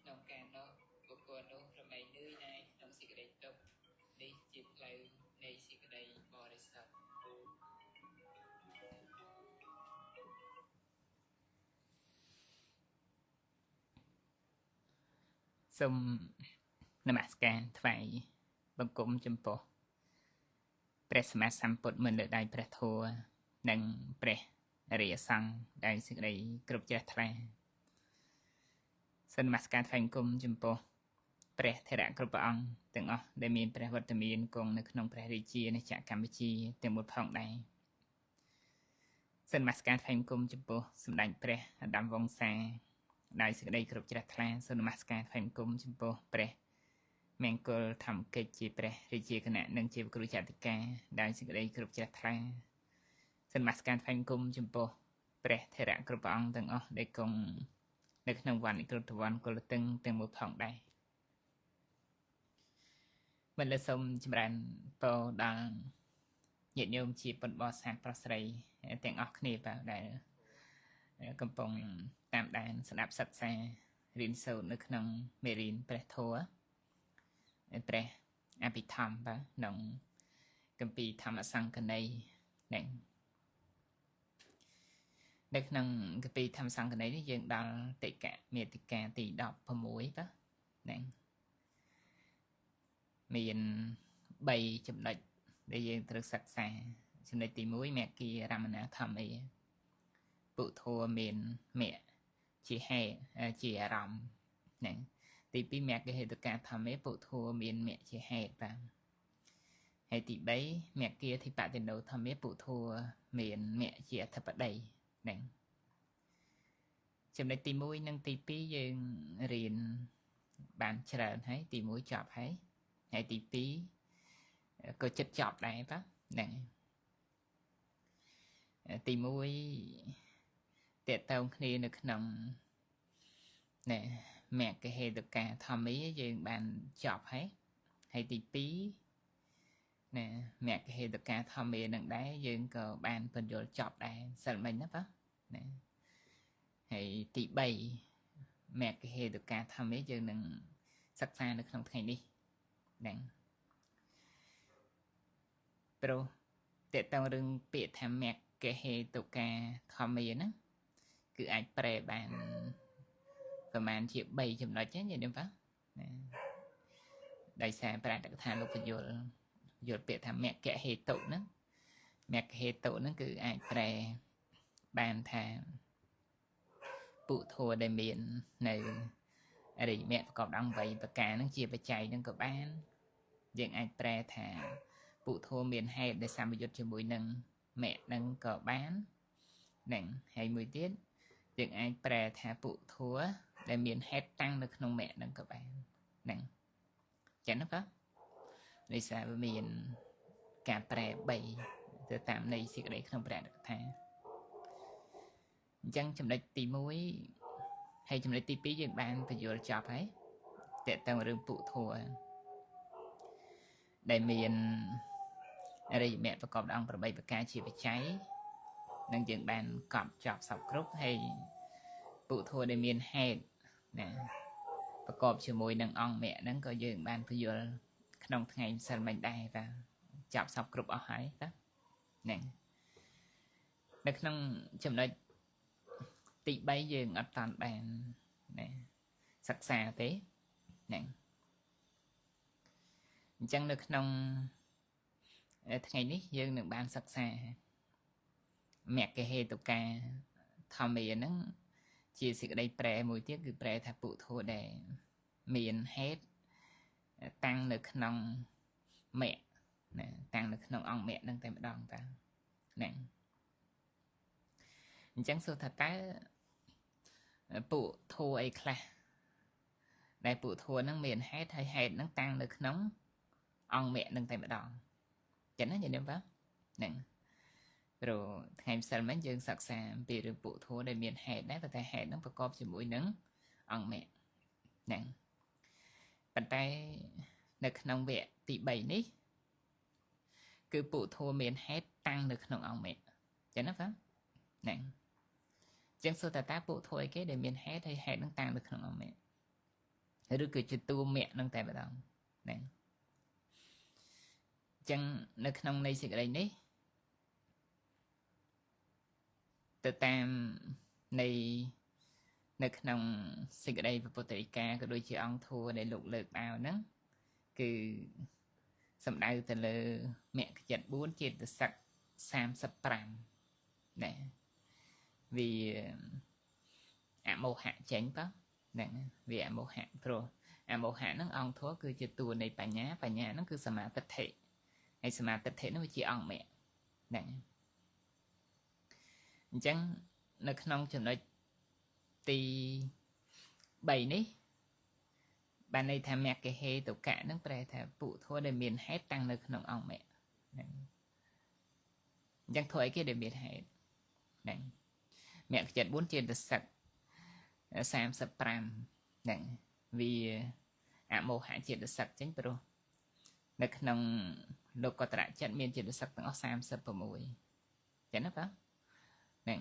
ក្នុងការនោះបុគ្គលនោះរមែងនឿយណាយក្នុងសេចក្តីទុក្ខនេះជាផ្លូវនៃសេចក្តីបរិសុទ្ធសូមនមស្ការថ្វាយបង្គំចំពោះព្រះសម្មាសម្ពុទ្ធមិនលើដៃព្រះធម៌និងព្រះអរិយសង្ឃដែលសេចក្តីគ្រប់ជ្រះថ្លាសូមនមស្ការថ្វាយបង្គំចំពោះព្រះថេរៈគ្រប់ព្រះអង្គទាំងអស់ដែលមានព្រះវត្តមានគង់នៅក្នុងព្រះរាជាណាចក្រកម្ពុជាទាំងមូលផងដែរសូមនមស្ការថ្វាយបង្គំចំពោះសម្ដេចព្រះឧត្តមវង្សាដោយសេចក្តីគ្រប់ជ្រះថ្លាសូមនមស្ការថ្វាយបង្គំចំពោះព្រះមង្គលធម្មកិច្ចជាព្រះរាជាគណៈនិងជាគ្រូចតិកាដោយសេចក្តីគ្រប់ជ្រះថ្លាសូមនមស្ការថ្វាយបង្គំចំពោះព្រះថេរៈគ្រប់ព្រះអង្គទាំងអស់ដែលគង់នៅក្នុងវណ្ណនិក្រុតវណ្ណកុលតឹងទាំងមូលផងដែរមិនលើសូមចម្រើនពរដល់ញាតិញោមជាពុទ្ធបរិស័ទប្រុសស្រីទាំងអស់គ្នាបាទដែលកំពុងតាមដានស្ដាប់សិក្សារៀនសូត្រនៅក្នុងមេរៀនព្រះធម៌ព្រះអភិធម្មបាទក្នុងគម្ពីរធម្មសង្កណីនៅក្នុងគម្ពីរធម្មសង្កណីនេះយើងដល់តិកមេតិកាទី16បាទហ្នឹងមាន3ចំណុចដែលយើងត្រូវសិក្សាចំណុចទី1មគ្គីរមណធម្មេពុទ្ធัวមានមគ្គជាហេតុជាអារម្មណ៍ហ្នឹងទី2មគ្គហេតុកាធម្មេពុទ្ធัวមានមគ្គជាហេតុបាទហើយទី3មគ្គីអធិបតិណោធម្មេពុទ្ធัวមានមគ្គជាអធិបតីហ្នឹងចំណុចទី1និងទី2យើងរៀនបានច្រើនហើយទី1ចប់ហើយទី2ក៏ចិត្តចប់ដែរបាទហ្នឹងទី1តេតើគ្នានៅក្នុងណែមគ្គហេតុកាធម្មេយើងបានចប់ហើយទី2ណែមគ្គហេតុកាធម្មេនឹងដែរយើងក៏បានពន្យល់ចប់ដែរសិលមិញណាបាទណែហើយទី3មគ្គហេតុកាធម្មេយើងនឹងសិក្សានៅក្នុងថ្ងៃនេះហ្នឹងព្រោះតេតើរឿងពាក្យថាមគ្គហេតុកាធម្មេណាគឺអាចប្រែបានប្រហែលជា3ចំណុចហ្នឹងយល់ទេបាទដោយសារប្រតិកថាលោកបញ្យល់ពាក្យថាមគ្គហេតុហ្នឹងមគ្គហេតុហ្នឹងគឺអាចប្រែបានថាពុទ្ធัวដែលមាននៅអរិយមគ្គប្រកបដោយ8ប្រការហ្នឹងជាបច្ច័យហ្នឹងក៏បានយើងអាចប្រែថាពុទ្ធัวមានហេតុដែលសម្បយុទ្ធជាមួយនឹងមគ្គហ្នឹងក៏បានហ្នឹងហើយមួយទៀតយើងអាចប្រែថាពុទ្ធัวដែលមានហេតុតាំងនៅក្នុងមគ្គហ្នឹងក៏បានហ្នឹងចឹងណាបាទដោយសារវាមានការប្រែ3ទៅតាមន័យសេចក្តីក្នុងព្រះកថាអញ្ចឹងចំណុចទី1ហើយចំណុចទី2យើងបានបញ្យល់ចប់ហើយតើតើរឿងពុទ្ធัวដែលមានអរិយមគ្គប្រកបដោយអង្គ8ប្រការជាបច្ច័យនឹងយើងបានកប់ចប់សពគ្រប់ហើយពុទ្ធัวដែលមានហេតុណាប្រកបជាមួយនឹងអង្គមគ្គហ្នឹងក៏យើងបានពន្យល់ក្នុងថ្ងៃម្សិលមិញដែរបាទចាប់សពគ្រប់អស់ហើយបាទហ្នឹងនៅក្នុងចំណុចទី3យើងអត់តាន់បានណាសិក្សាទេហ្នឹងអញ្ចឹងនៅក្នុងថ្ងៃនេះយើងនឹងបានសិក្សាមគ្គហេតុកាធម្មេហ្នឹងជាសេចក្តីប្រែមួយទៀតគឺប្រែថាពុទ្ធัวដែលមានហេតុតាំងនៅក្នុងមគ្គណាតាំងនៅក្នុងអង្គមគ្គហ្នឹងតែម្ដងតាហ្នឹងអញ្ចឹងសួរថាតើពុទ្ធัวអីខ្លះដែលពុទ្ធัวហ្នឹងមានហេតុហើយហេតុហ្នឹងតាំងនៅក្នុងអង្គមគ្គហ្នឹងតែម្ដងចឹងណាយល់ទេបាទហ្នឹងព្រោះថ្ងៃម្សិលមិញយើងសិក្សាអំពីរឿងពុទ្ធัวដែលមានហេតុដែរប៉ុន្តែហេតុហ្នឹងប្រកបជាមួយនឹងអង្គមគ្គហ្នឹងប៉ុន្តែនៅក្នុងវគ្គទី3នេះគឺពុទ្ធัวមានហេតុតាំងនៅក្នុងអង្គមគ្គចឹងណាបាទហ្នឹងចឹងសួរតើពុទ្ធัวអីគេដែលមានហេតុហើយហេតុហ្នឹងតាំងនៅក្នុងអង្គមគ្គ ឬគឺជាតួមគ្គនឹងតែម្ដងហ្នឹងអញ្ចឹងនៅក្នុងនៃសេចក្តីនេះទៅតាមនៃនៅក្នុងសេចក្តីពុទ្ធដីកាក៏ដូចជាអង្គធัวដែលលោកលើកមកហ្នឹងគឺសំដៅទៅលើមគ្គចិត្ត4ចេតសិក35ណាវាអមោហៈចេញទៅហ្នឹងវាអមោហៈព្រោះអមោហៈហ្នឹងអង្គធัวគឺជាតួនៃបញ្ញាហ្នឹងគឺសមាទិដ្ឋិហើយសមាទិដ្ឋិហ្នឹងវាជាអង្គមគ្គហ្នឹងអញ្ចឹងនៅក្នុងចំណុចទី3នេះបានន័យថាមគ្គហេតុកៈហ្នឹងប្រែថាពុធัวដែលមានហេតុតាំងនៅក្នុងអង្គមគ្គហ្នឹងអញ្ចឹងធัวអីគេដែលមានហេតុហ្នឹងមគ្គចិត្ត4ចេតសិក35ហ្នឹងវាអមោហៈចេតសិកចឹងព្រោះនៅក្នុងលោកតរៈចិត្តមានចេតសិកទាំងអស់36ចឹងណាបាទហ្នឹង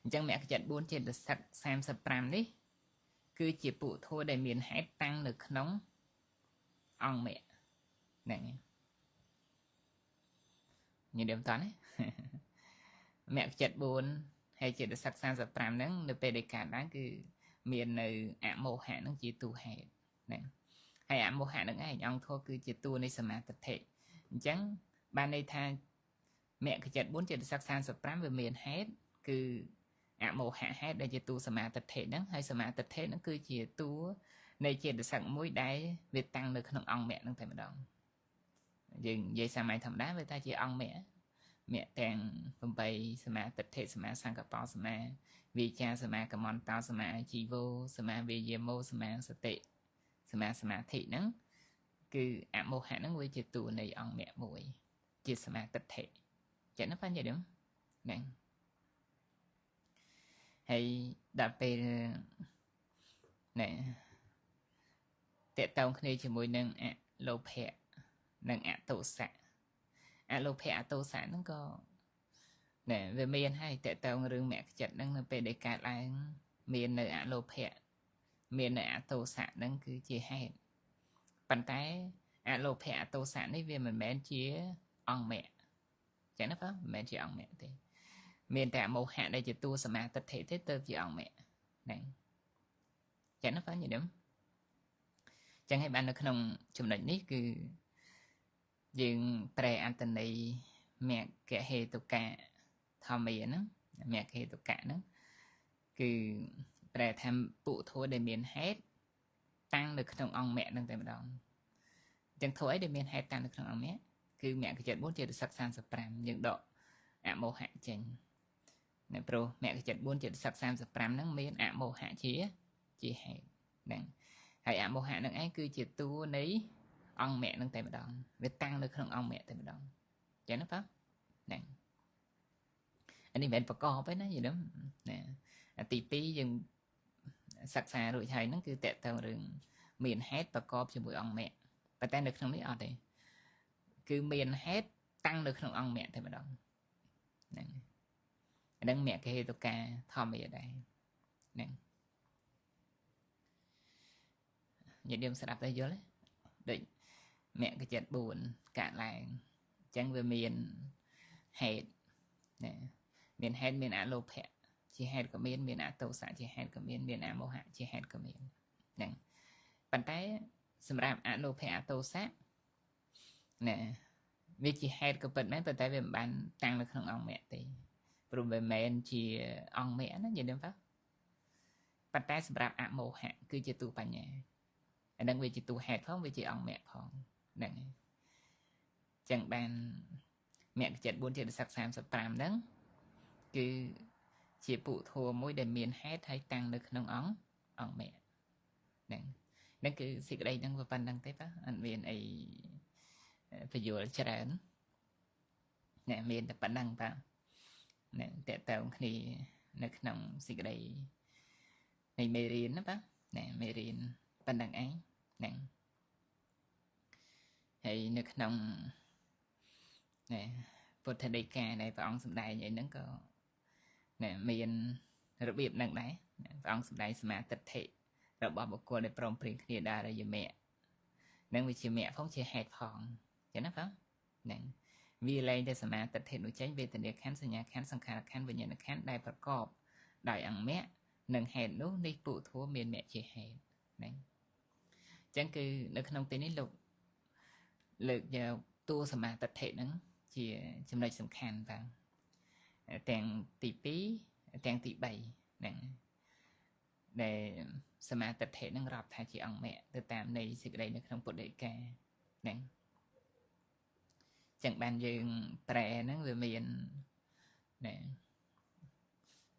អញ្ចឹងមគ្គចិត្ត4ចេតសិក35នេះគឺជាពុធัวដែលមានហេតុតាំងនៅក្នុងអង្គមគ្គហ្នឹងញញឹមតនេះមគ្គចិត្ត4ហើយចេតសិក35ហ្នឹងនៅពេលដែលកើតឡើងគឺមាននៅអមោហៈហ្នឹងជាតួហេតុហ្នឹងហើយអមោហៈហ្នឹងឯងអង្គធัวគឺជាតួនៃសមាទិដ្ឋិអញ្ចឹងបានន័យថាមគ្គចិត្ត4ចេតសិក35វាមានហេតុគឺអមោហៈហេតុដែលជាតួសមាទិដ្ឋិហ្នឹងហើយសមាទិដ្ឋិហ្នឹងគឺជាតួនៃចេតសិកមួយដែលវាតាំងនៅក្នុងអង្គមគ្គហ្នឹងតែម្ដងយើងនិយាយសាមញ្ញធម្មតាវាថាជាអង្គមគ្គមគ្គទាំង8សមាទិដ្ឋិសមាសង្កប្បសមាវាចាសមាកមន្តោសមាជីវោសមាវេយាមោសមាសតិសមាសមាធិហ្នឹងគឺអមោហៈហ្នឹងវាជាតួនៃអង្គមគ្គមួយជាសមាទិដ្ឋិចឹងណាបងនិយាយហ្នឹងហើយដល់ពេលណែតេតងគ្នាជាមួយនឹងអលោភៈនិងអតោសៈអលោភៈអតោសៈហ្នឹងក៏ណែវាមានហើយតេតងរឿងមគ្គចិត្តហ្នឹងនៅពេលដែលកើតឡើងមាននៅអលោភៈមាននៅអតោសៈហ្នឹងគឺជាហេតុប៉ុន្តែអលោភៈអតោសៈនេះវាមិនមែនជាអង្គមគ្គចឹងណាបងមិនមែនជាអង្គមគ្គទេមានតែអមោហៈដែលជាតួសមាទិដ្ឋិទេទៅជាអង្គមគ្គហ្នឹងចឹងណាបងញញឹមចឹងហើយបាននៅក្នុងចំណុចនេះគឺយើងប្រែអត្តន័យមគ្គហេតុកៈធម្មាហ្នឹងមគ្គហេតុកៈហ្នឹងគឺប្រែថាពុធัวដែលមានហេតុតាំងនៅក្នុងអង្គមគ្គហ្នឹងតែម្ដងចឹងធัวអីដែលមានហេតុតាំងនៅក្នុងអង្គមគ្គគឺមគ្គចិត្ត4ចេតសិក35យើងដកអមោហៈចេញនៅព្រោះមគ្គចិត្ត4ចេតសិក35ហ្នឹងមានអមោហៈជាហេតុហ្នឹងហើយអមោហៈហ្នឹងឯងគឺជាតួនៃអង្គមគ្គហ្នឹងតែម្ដងវាតាំងនៅក្នុងអង្គមគ្គតែម្ដងចឹងណាបងហ្នឹងអានេះមិនមែនប្រកបទេណាយល់ណាទី2យើងសិក្សារួចហើយហ្នឹងគឺតកតងរឿងមានហេតុប្រកបជាមួយអង្គមគ្គប៉ុន្តែនៅក្នុងនេះអត់ទេគឺមានហេតុតាំងនៅក្នុងអង្គមគ្គតែម្ដងហ្នឹងហ្នឹងមគ្គហេតុកាធម្មាដែរហ្នឹងញាតិញោមស្ដាប់ទៅយល់ទេដូចមគ្គចិត្ត4កើតឡើងអញ្ចឹងវាមានហេតុណាមានហេតុមានអលោភៈជាហេតុក៏មានអតោសៈជាហេតុក៏មានអមោហៈជាហេតុក៏មានហ្នឹងប៉ុន្តែសម្រាប់អលោភៈអតោសៈណាវាជាហេតុក៏ពិតមែនប៉ុន្តែវាមិនបានតាំងនៅក្នុងអង្គមគ្គទេព្រោះវាមិនមែនជាអង្គមគ្គណាយល់ទេបងប៉ុន្តែសម្រាប់អមោហៈគឺជាទូបញ្ញាអានឹងវាជាទូហេតុផងវាជាអង្គមគ្គផងហ្នឹងហើយចឹងបានមគ្គចិត្ត4ចេតសិក35ហ្នឹងគឺជាពុធัวមួយដែលមានហេតុហើយតាំងនៅក្នុងអង្គមគ្គហ្នឹងគឺសេចក្តីហ្នឹងវាប៉ុណ្្នឹងទេបាទអត់មានអីបញ្យល់ច្រើនណែមានតែប៉ុណ្្នឹងបាទណែតេតើគ្នានៅក្នុងសេចក្តីនៃមេរៀនណាបាទណែមេរៀនប៉ុណ្្នឹងឯងហ្នឹងហើយនៅក្នុងណែពុទ្ធដីកាដែលព្រះអង្គសម្ដែងអីហ្នឹងក៏ណែមានរបៀបហ្នឹងដែរព្រះអង្គសម្ដែងសមាទិដ្ឋិ របស់បុគ្គលដែលព្រមព្រៀងគ្នាដែររយមៈនឹងវាជាមគ្គផងជាហេតុផងចឹងណាបងហ្នឹងវាលែងតែសមាទិដ្ឋិនោះចេញវេទនាខណ្ឌសញ្ញាខណ្ឌសង្ខារខណ្ឌវិញ្ញាណខណ្ឌដែលប្រកបដោយអង្គមគ្គនិងហេតុនោះនេះពុធัวមានមគ្គជាហេតុហ្នឹងចឹងគឺនៅក្នុងទីនេះលោកលើកយកតួសមាទិដ្ឋិហ្នឹងជាចំណុចសំខាន់បងទាំងទី2ទាំងទី3ហ្នឹងដែលសមាទិដ្ឋិហ្នឹងរាប់ថាជាអង្គមគ្គទៅតាមនៃសេចក្តីនៅក្នុងពុទ្ធដីកាហ្នឹងចឹងបានយើងប្រែហ្នឹងវាមានណែ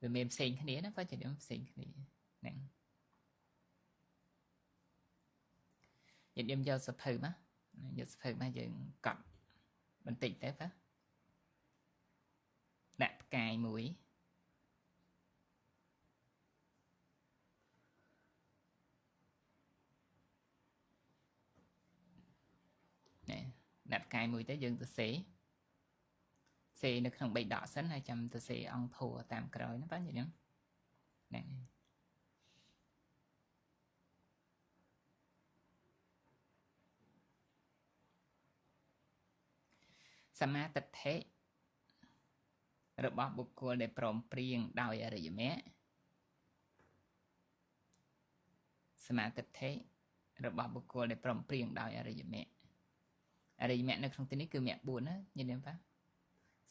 វាមានផ្សេងគ្នាណាបើជាផ្សេងគ្នាហ្នឹងយើងយកសភៅមកយកសភៅមកយើងកត់បន្តិចទៅបាទដាក់ផ្កាយមួយណែដាក់ផ្កាយមួយទៅយើងទៅសេនៅក្នុងបេដកសិនហើយចាំទៅសេអង្គធัวតាមក្រោយណាបាទញ៉ឹងហ្នឹងសមាទិដ្ឋិរបស់បុគ្គលដែលព្រមព្រៀងដោយអរិយមគ្គសមាទិដ្ឋិរបស់បុគ្គលដែលព្រមព្រៀងដោយអរិយមគ្គអរិយមគ្គនៅក្នុងទីនេះគឺមគ្គ4ណាញញឹមបាទ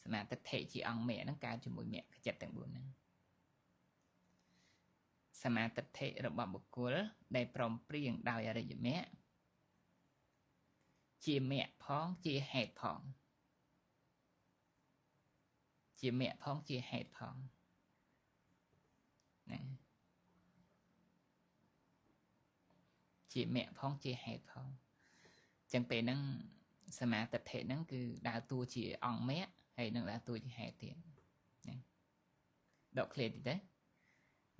សមាទិដ្ឋិជាអង្គមគ្គហ្នឹងកើតជាមួយមគ្គចិត្តទាំង4ហ្នឹងសមាទិដ្ឋិរបស់បុគ្គលដែលព្រមព្រៀងដោយអរិយមគ្គជាមគ្គផងជាហេតុផងជាមគ្គផងជាហេតុផងណាជាមគ្គផងជាហេតុផងចឹងពេលហ្នឹងសមាទិដ្ឋិហ្នឹងគឺដើរតួជាអង្គមគ្គហើយនឹងដើរតួជាហេតុទៀតណាដកឃ្លាតិចទៅ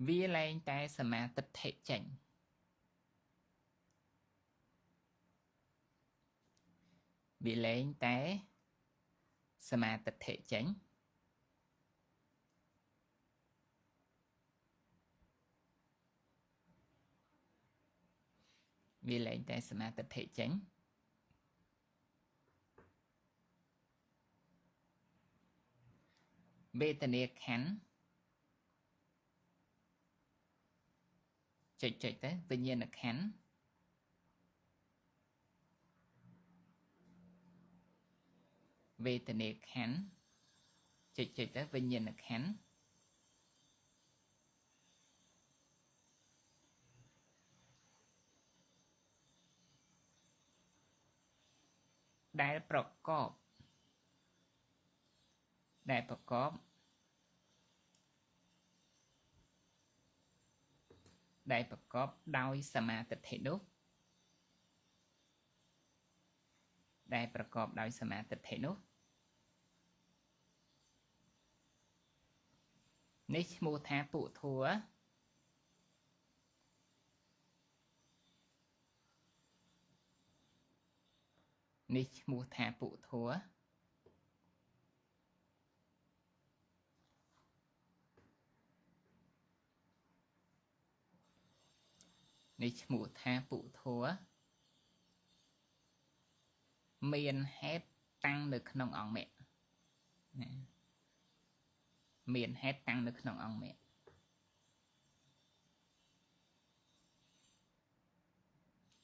វាលែងតែសមាទិដ្ឋិចេញវាលែងតែសមាទិដ្ឋិចេញវាលែងតែសមាទិដ្ឋិចេញវេទនាខណ្ឌចុចទៅវិញ្ញាណខណ្ឌវេទនាខណ្ឌចុចទៅវិញ្ញាណខណ្ឌដែលប្រកបដោយសមាទិដ្ឋិនោះដែលប្រកបដោយសមាទិដ្ឋិនោះនេះឈ្មោះថាពុធัวនេះឈ្មោះថាពុធัวនេះឈ្មោះថាពុធัวមានហេតុតាំងនៅក្នុងអង្គមគ្គណាមានហេតុតាំងនៅក្នុងអង្គមគ្គ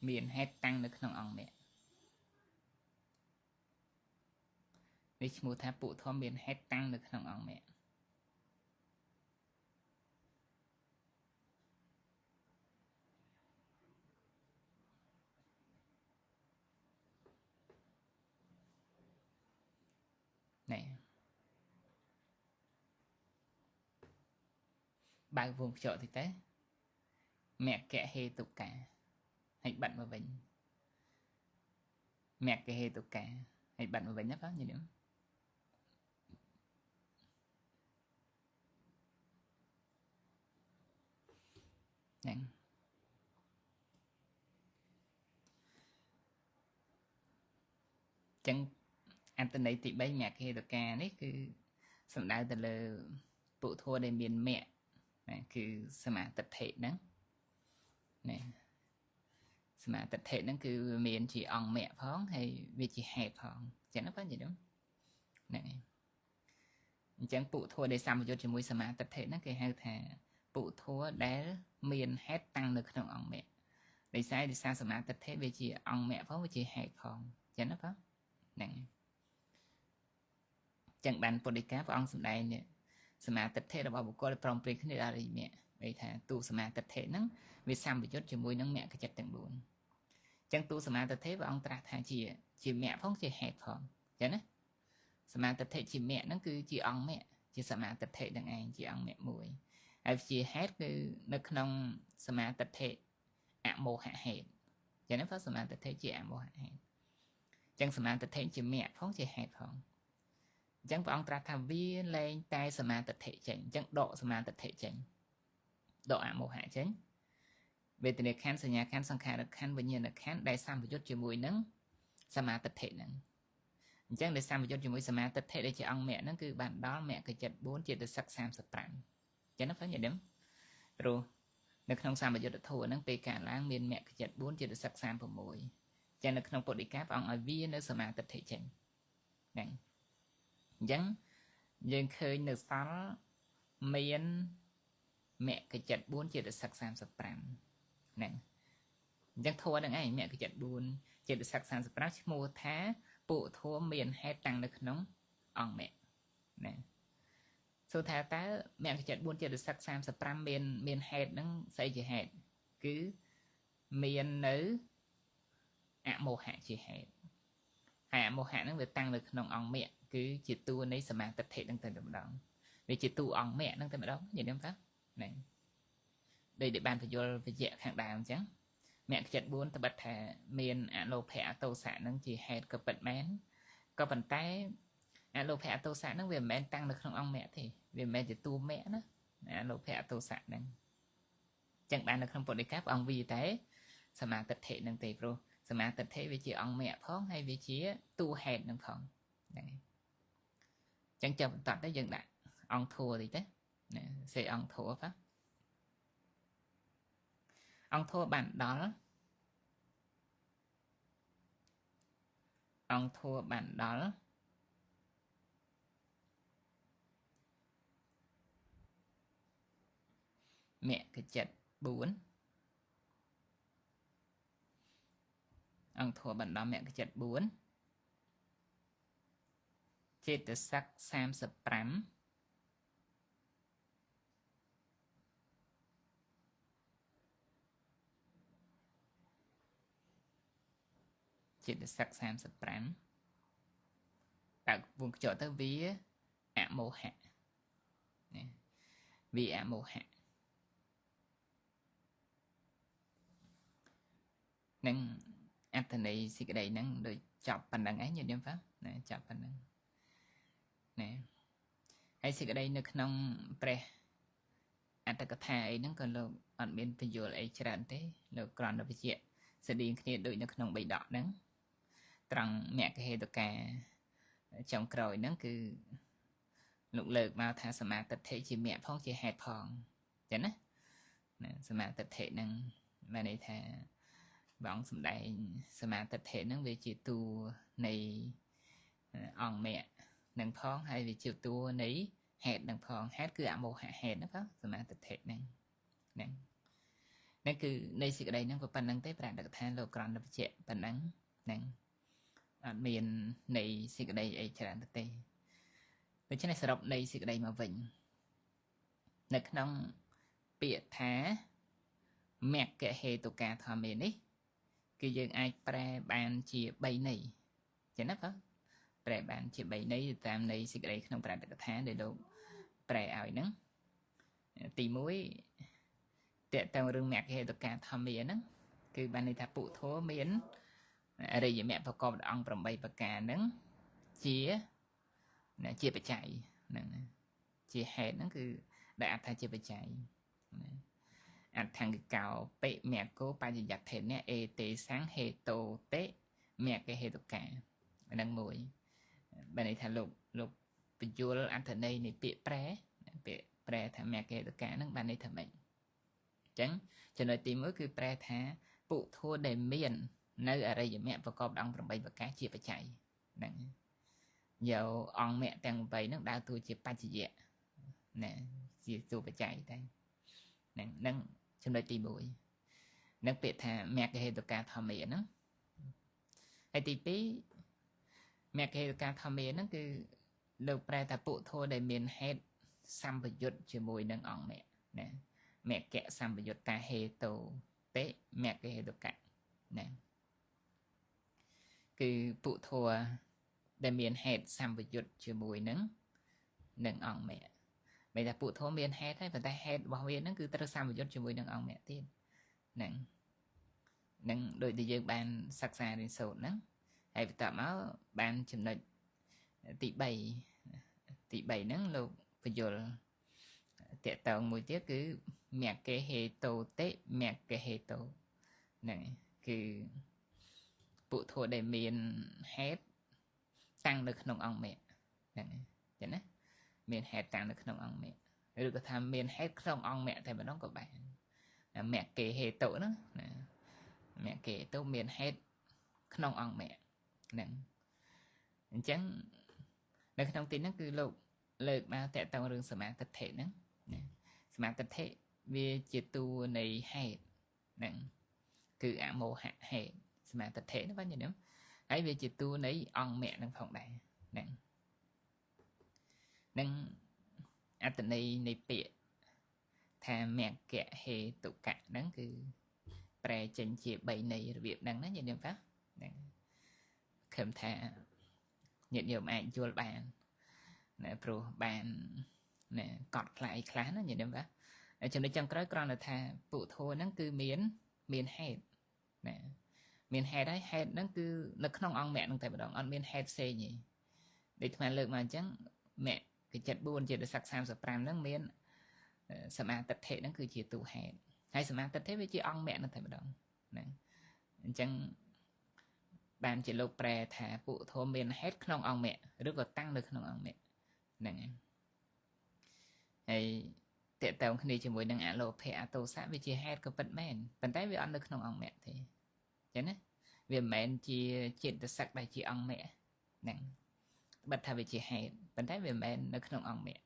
មានហេតុតាំងនៅក្នុងអង្គមគ្គនេះឈ្មោះថាពុធัวមានហេតុតាំងនៅក្នុងអង្គមគ្គណែបើកវងខ្យល់តិចទៅមគ្គហេតុកាហើយបាត់មកវិញមគ្គហេតុកាហើយបាត់មកវិញណាបងញញឹមហ្នឹងចឹងអត្តន័យទី3មគ្គហេតុកានេះគឺសំដៅទៅលើពុធัวដែលមានមគ្គណាគឺសមាទិដ្ឋិហ្នឹង nè mà tập thể nó cứ miền chỉ ông mẹ phóng hay vì chỉ hẹp phong chẳng nó có gì đúng này chẳng phụ thua để xăm cho chỉ mùi mà tập thể nó cái hai thà phụ thua đá miền hết tăng được trong ông mẹ để sai thì sao mà tập thể vì chỉ ông mẹ phóng với chỉ hẹp phong chẳng nó có này chẳng bàn phụ đi cá của ông đây nè mà tập thể là bảo buộc coi prom pre cái này mẹ vậy thà tu mà tập thể nó vì xăm bị chốt chỉ mùi nó mẹ cái chặt tầng buồn chẳng tu mà tập thể và ông ta thà chỉ mẹ phóng chỉ hẹp phong chẳng á mà tập thể chỉ mẹ nó cứ chỉ ông mẹ chỉ mà tập thể đằng anh chỉ ông mẹ mùi ai chỉ hết cứ nó không mà tập thể mô hạ hẹp cho nó phát mà tập thể chỉ mô hạ hẹp chẳng mà tập thể chỉ mẹ phóng chỉ hẹp phong chẳng và ông ta thà vi lên tay mà tập thể chỉnh chẳng độ mà tập thể chỉnh độ mô hạ chỉnh về từ khăn sang nhà khăn sang khai được khăn với nhiên là khăn đại sam với chút chỉ mùi nắng mà tập thể nắng chẳng để sam với chút chỉ mùi mà tập thể để chỉ ông mẹ nó cứ bạn đó mẹ cái chật 4 chỉ được sắc sam sập trạm cho nó phải như đếm rồi nó không sam với chút thua nó tê cả láng miền mẹ cái chật 4 chỉ được sắc sam của mùi cho nó không bột đi cáp ông ở viên nó mà tập thể chỉnh này chẳng nhưng khơi nước sáu miền mẹ cái chật 4 chỉ được sắc sam sập trạm nè chẳng thua đằng ấy mẹ cái chật buồn chỉ được sắc sang sắp mua thá bộ thua miền hay tăng được nóng ông mẹ nè số thá tá mẹ cái chật buồn chỉ được sắc sang sắp miền hay nó xây chỉ hẹn cứ miền nữ mô hạ chỉ hẹn mô hạ nó được tăng được nóng ông mẹ cứ chỉ tu lấy sầm tập thể đang từ đó vì chỉ tu ông mẹ đang từ đó nhìn em pháp này đây để bàn phải vô phải dẹ kháng đào chẳng mẹ chặt buôn ta bật thẻ miền lô phẹ tô sản nó chỉ hẹn cập bật mén có bàn tay lô phẹ tô sản nó về mén tăng được không ông mẹ thì về mẹ chỉ tu mẹ đó lô phẹ tô sản này chẳng bàn được không phải các ông vì thế mà tập thể năng tề pro mà tập thể vì chỉ ông mẹ phóng hay vị trí tu hẹn năng phòng này chẳng chậm tập tới dừng lại ông thua thì thế sẽ ông thua pháp ông thua bạn đó ông thua bạn đó mẹ cái chật 4 ông thua bạn đó mẹ cái chật 4 chết từ sắc sam sập prám chết được sắc sam sập prám tại vùng chỗ tới ví mô hạ vì mô hạ nâng Anthony xí cái đây nâng đôi chọc phần đằng ấy như đêm pháp nè chọc phần đằng nè hay xí cái đây nó không pre ta có thai nó còn là ở bên bây giờ lại chán thế là còn là việc sẽ đi kia đôi nó không bị đỏ nắng trăng mẹ cái hệ cả trong còi nó cứ lục lực vào thà sớm tập thể chỉ mẹ phong chỉ hẹp phong chẳng á sớm tập thể năng là này thà bóng sớm đại sớm tập thể nó về chỉ tu này ông mẹ năng phong hay về chiều tu nấy hẹp năng phong hát cứ một hạ hẹp nó có sớm tập thể năng nó cứ đây sự đây nó có phần năng tế bạn được than lô còn là chuyện phần năng năng miền này sự đây ấy chẳng được tê với cái này sẽ đọc đây sự đây mà vĩnh nực nông bịa thá mẹ kệ hệ tổ cả thọ miền ấy cứ dương ai pre bàn chia bay này chẳng nắp đó pre bàn chia bay này tam này sự đây không phải được thá để đâu pre ảo nắng tì muối tệ tao rừng mẹ hệ tổ cả thọ miền đó cứ ban này ta phụ thố miền ở đây mẹ phải coi ông from bay bạc cả nắng chia nè chia phải chạy nè chia hẹn nó cứ đã thay chia phải chạy thằng cái cào pe mẹ cố ba gì giặt thế nè tê sáng hệ tổ tế mẹ cái hệ tổ cả đang mùi bên này thằng lục visual Anthony này bị pre thằng mẹ cái hệ tổ cả nó ban này thằng mình chẳng cho nên tìm mới cứ pre thá phụ thua để miền nơi ở đây mẹ và con đóng trong bầy và cá chia phải chạy nặng giờ ông mẹ tăng bầy nó đau tôi chia ba chỉ dẹ nè chia tôi phải chạy đây nặng nâng cho nên tìm bụi nâng biệt thà mẹ cái hệ tổ ca thò mẹ nó hay tí bí mẹ cái hệ tổ ca thò mẹ nó cứ đâu pre thà phụ thua để miền hết xăm và dột chia mùi nâng ông mẹ nè mẹ kẹ xăm và dột ta hệ tổ tế mẹ cái hệ tổ ca nè cứ phụ thua để miền hết xăm và dột chia mùi nâng ông mẹ bây giờ phụ thua miền hết ấy và ta hết bảo miền nó cứ ta xăm và dột chia mùi nâng ông mẹ tiên nâng đôi thì dương bàn sắc xa đến sổ nâng hay tạm áo bàn chấm lệch tỷ bảy nâng lục bây giờ tiệt tàu mùi tiết cứ mẹ cái hệ tổ tế mẹ cái hệ tổ này cứ phụ thuộc để miền hết tăng được nông ông mẹ này chẳng á miền hết tăng được nông ông mẹ rồi có tham miền hết nông ông mẹ thì mà nó có bạn mẹ cái hệ tổ đó mẹ kể tôi miền hết nông ông mẹ nè chẳng nơi thông tin nó cứ lục lực mà tệ tàu rừng sầm thực thể nó sầm thực thể vì chỉ tu này hay nè cứ ả mô hạ hệ sầm thực thể nó bao nhiêu nữa ấy vì chỉ tu này ông mẹ đang phòng đại nè nâng à tình này bịa thà mẹ kẻ hệ tụ cả nắng cứ pre chân chia bảy này việc đang nói nhận pháp khẩm thà nhận nhiều ảnh chua bàn nè pro bàn nè cọt lại khá nó nhận pháp cho nên trong cái con là thà phụ thôi nó cứ miền hết nè miền hết đấy hết nó cứ nó không ông mẹ nó tại bởi ông miền hết xe nhỉ để mà lượng mà chẳng mẹ cái chật buồn chỉ được sắc sam sập ram nó miền sầm à tập thể nó cứ chỉ tụ hết hay sầm à tập thể với chị ông mẹ nó tại bởi đồng nè chẳng bạn chỉ lục pre thả phụ thôi miền hết không ông mẹ rất là tăng được không ông mẹ nè hay tiện tàu khi đi chỉ muốn đăng ả lộ phe tô xã với chị hết có bật men bật tay với ăn được không ông mẹ thì chẳng đấy vì mẹ chị chuyện từ sắc đại chị ông mẹ nè bật thay với chị hết bật tay vì mẹ nó không ông mẹ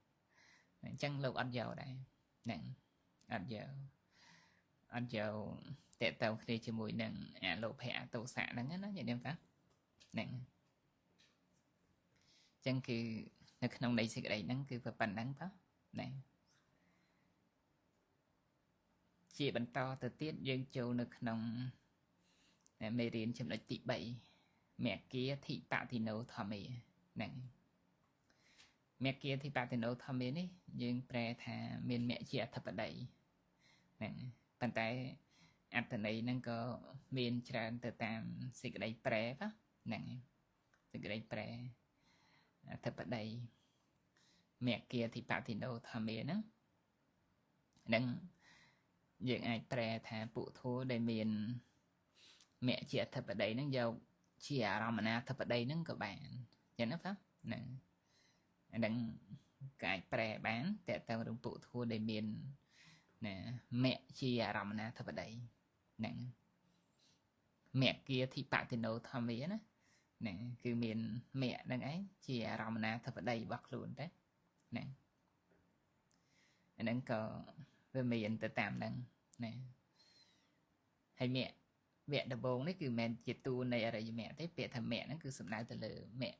chẳng lục ăn dầu đây nè ăn dầu tiện tàu khi đi chỉ muốn đăng ả lộ phe tô xã nó như đêm pháp nè chẳng cứ nó không đây sẽ đây nắng cứ phải bàn nắng đó nè chị bắn to từ tiết dương châu nó không mê riêng trong lịch tỷ 7 mẹ kia thị bạ thì nấu thọ mì nè mẹ kia thị bạ thì nấu thọ mì ấy nhưng pre thà miền mẹ chị thật ở đây nè bàn tay ăn từ này nó có miền tràn từ tam xịt đây pre đó nè xịt đây pre thật ở đây mẹ kia thì bạ thì nấu thọ mì nó nâng những ai pre thà phụ thua để miền mẹ chị thật ở đây nó giàu chị à mà na thật ở đây nó có bạn cho nó pháp nè đừng cái pre bán để tao đồng phụ thua để miền nè mẹ chị à mà na thật ở đây nè mẹ kia thì bạn thì nấu tham mía đó nè cứ miền mẹ đang ấy chị à mà na thật ở đây bắt luôn đấy nè đang có về miền từ tạm đang nè hay mẹ đập bông đấy cứ mẹ chỉ tu này ở đây mẹ thấy mẹ thằng mẹ nó cứ sụp lại từ lửa mẹ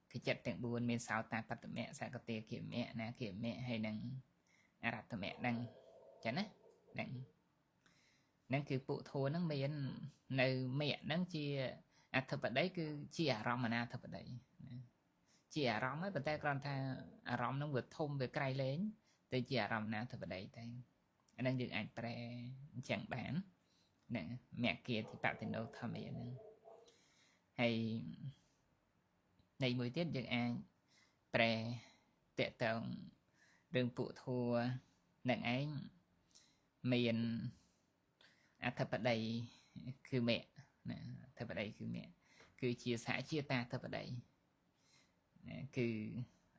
cái chặt tiếng buồn miền sao ta bắt mẹ sao có tiền kiểm mẹ nè kiểm mẹ hay năng đặt thằng mẹ năng chả nè năng cứ phụ thua năng miền nơi mẹ năng chia thật ở đấy cứ chia rong mà na thật ở đấy chia rong ấy bên tay con ta rong nó vượt thôm về cây lên tới chia rong na thật ở đây tay đang dựng ảnh pre chẳng bán nè mẹ kia thì bạn thì đâu tham mẹ nè hay này mới tiết dựng ảnh pre tệ tổng đừng phụ thua nặng ấy miền thật ở đâyคือmẹ nè thật ở đâyคือmẹ cứ chia sẻ chia ta thật ở đây nè cứ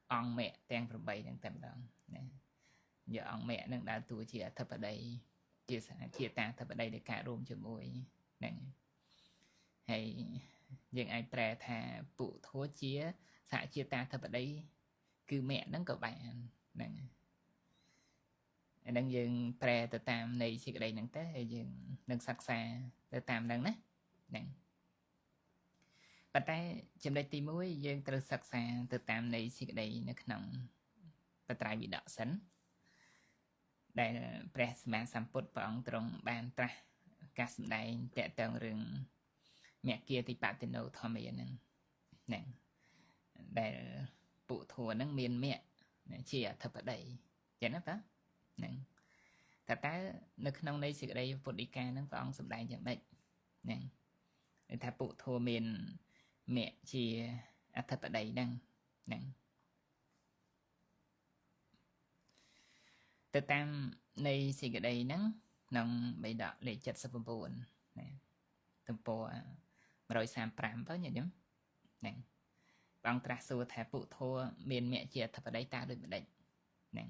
ông mẹ đangប្របីđang tầm đó nè giờ ông mẹ đang đã tuổi chia thật ở đây ជាតាធិបតីដែលកើតរួមជាមួយហ្នឹងហើយយើងអាចប្រែថាពុធัวជាសហជាតាធិបតីគឺមគ្គហ្នឹងក៏បានហ្នឹងអាហ្នឹងយើងប្រែទៅតាមនៃសេចក្តីហ្នឹងទៅហើយយើងនឹងសិក្សាទៅតាមហ្នឹងណាហ្នឹងប៉ុន្តែចំណុចទី1យើងត្រូវសិក្សាទៅតាមនៃសេចក្តីនៅក្នុងបត្រៃវិដកសិនដែលព្រះសម្មាសម្ពុទ្ធព្រះអង្គទ្រង់បានត្រាស់ការសម្ដែងតកតងរឿងមគ្គតិបតិណោធម្មាហ្នឹងដែលពុធัวហ្នឹងមានមគ្គជាអធិបតីចឹងណាបាទហ្នឹងតើនៅក្នុងនៃសេចក្តីពុទ្ធដីកាហ្នឹងព្រះអង្គសម្ដែងយ៉ាងម៉េចហ្នឹងថាពុធัวមានមគ្គជាអធិបតីហ្នឹងទៅតាមនៃសេចក្តីហ្នឹងក្នុងបេដកលេខ79ណាទំព័រ135បើញាតិញោមហ្នឹងព្រះអង្គត្រាស់សួរថាពុធัวមានមគ្គជាអធិបតីតើដូចម្ដេចហ្នឹង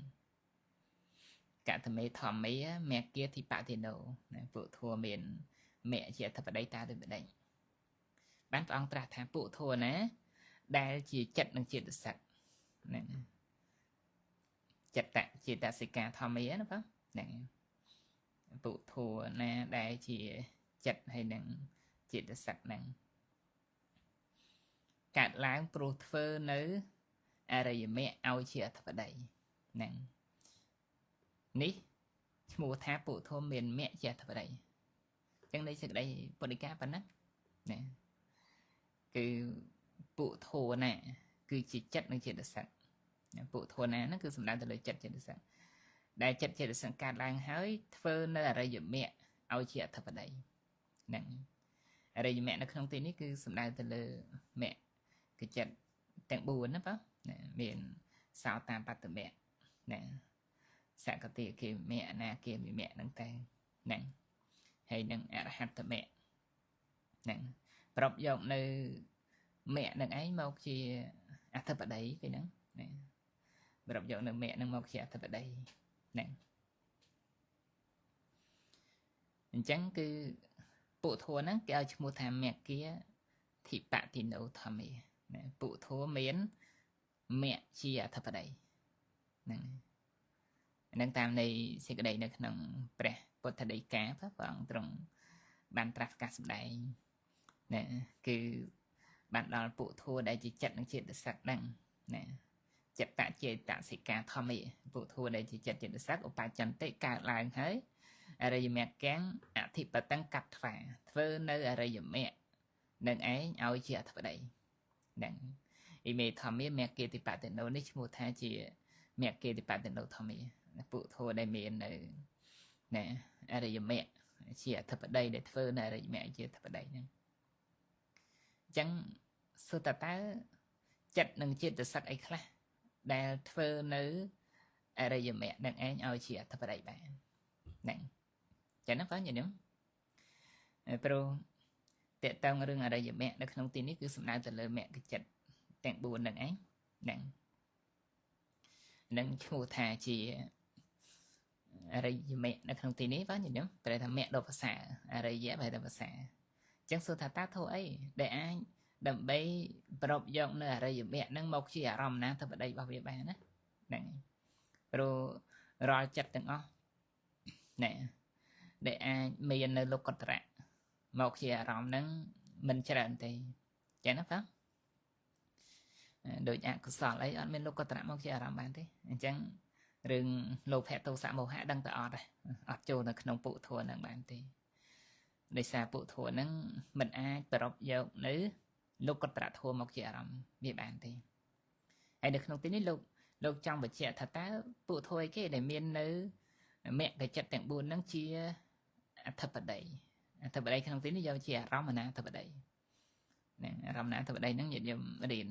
កតមេធម្មាមគ្គាធិបតិណោណាពុធัวមានមគ្គជាអធិបតីតើដូចម្ដេចបានព្រះអង្គត្រាស់ថាពុធัวណាដែលជាចិត្តនិងចេតសិកហ្នឹងចិត្តចេតសិកាធម្មាណាបងហ្នឹងពុធัวណាដែលជាចិត្តហើយនឹងចេតសិកហ្នឹងកើតឡើងព្រោះធ្វើនៅអរិយមគ្គឲ្យជាអធិបតីហ្នឹងនេះឈ្មោះថាពុធัวមានមគ្គជាអធិបតីអញ្ចឹងនៃសេចក្តីពុទ្ធដីកាប៉ុណ្ណាណាគឺពុធัวណាគឺជាចិត្តនិងចេតសិកពុធัวណាហ្នឹងគឺសំដៅទៅលើចិត្តចេតសិកដែលចិត្តចេតសិកកើតឡើងហើយធ្វើនៅអរិយមគ្គឲ្យជាអធិបតីហ្នឹងអរិយមគ្គនៅក្នុងទីនេះគឺសំដៅទៅលើមគ្គគឺចិត្តទាំង4ណាបងមានសោតាបត្តមគ្គណាសកតិគិមគ្គអនាគិមគ្គហ្នឹងតែហ្នឹងហើយនឹងអរហត្តមគ្គហ្នឹងប្រពយកនៅមគ្គនឹងឯងមកជាអធិបតីគេហ្នឹងណាប្រពយកនៅមគ្គនឹងមកជាអធិបតីហ្នឹងអញ្ចឹងគឺពុធัวហ្នឹងគេឲ្យឈ្មោះថាមគ្គាធិបតិណោធម្មាណាពុធัวមានមគ្គជាអធិបតីហ្នឹងតាមនៃសេចក្តីនៅក្នុងព្រះពុទ្ធដីកាព្រះអង្គទ្រង់បានត្រាស់ការសម្ដែងណាគឺបានដល់ពុធัวដែលជាចិត្តនិងចេតសិកហ្នឹងណាចិត្តចេតសិកាធម្មាពុធัวដែលជាចិត្តចេតសិកឧបចន្តិកើតឡើងហើយអរិយមគ្គទាំងអធិបតੰកាត់ធ្វើនៅអរិយមគ្គនឹងឯងឲ្យជាអធិបតីហ្នឹងអ៊ីមេធម្មាមគ្គតិបតិណោនេះឈ្មោះថាជាមគ្គតិបតិណោធម្មាពុធัวដែលមាននៅណាអរិយមគ្គជាអធិបតីដែលធ្វើនៅអរិយមគ្គជាអធិបតីហ្នឹងអញ្ចឹងសុទ្ធតើចិត្តនិងចេតសិកអីខ្លះដែលធ្វើនៅអរិយមគ្គនឹងឯងឲ្យជាអធិបតីបានហ្នឹងចឹងណាបងញាតិញោមព្រោះតកតងរឿងអរិយមគ្គនៅក្នុងទីនេះគឺសំដៅទៅលើមគ្គចិត្តទាំង4នឹងឯងហ្នឹងនឹងឈ្មោះថាជាអរិយមគ្គនៅក្នុងទីនេះបងញាតិញោមប្រែថាមគ្គដ៏ប្រសើរអរិយបែរតែប្រសើរអញ្ចឹងសួរថាតើធោះអីដែលអាចដើម្បីប្រពយកនៅអរិយមគ្គហ្នឹងមកជាអារម្មណ៍ណាធិបតីរបស់វាបានណាហ្នឹងព្រោះរាល់ចិត្តទាំងអស់ណាដែលអាចមាននៅលោកុត្តរៈមកជាអារម្មណ៍ហ្នឹងមិនច្រើនទេចឹងណាបងដូចអកុសលអីអត់មានលោកុត្តរៈមកជាអារម្មណ៍បានទេអញ្ចឹងរឿងលោភៈទោសៈមោហៈដឹងតែអត់ចូលនៅក្នុងពុធัวហ្នឹងបានទេដោយសារពុធัวហ្នឹងមិនអាចប្រពយកនៅលោកុត្តរៈធម៌មកជាអារម្មណ៍វាបានទេហើយនៅក្នុងទីនេះលោកចង់បញ្ជាក់ថាតើពុធัวអីគេដែលមាននៅមគ្គចិត្តទាំង4ហ្នឹងជាអធិបតីក្នុងទីនេះយកជាអារម្មណ៍អនាធិបតីហ្នឹងអារម្មណ៍អនាធិបតីហ្នឹងញាតិញោមរៀន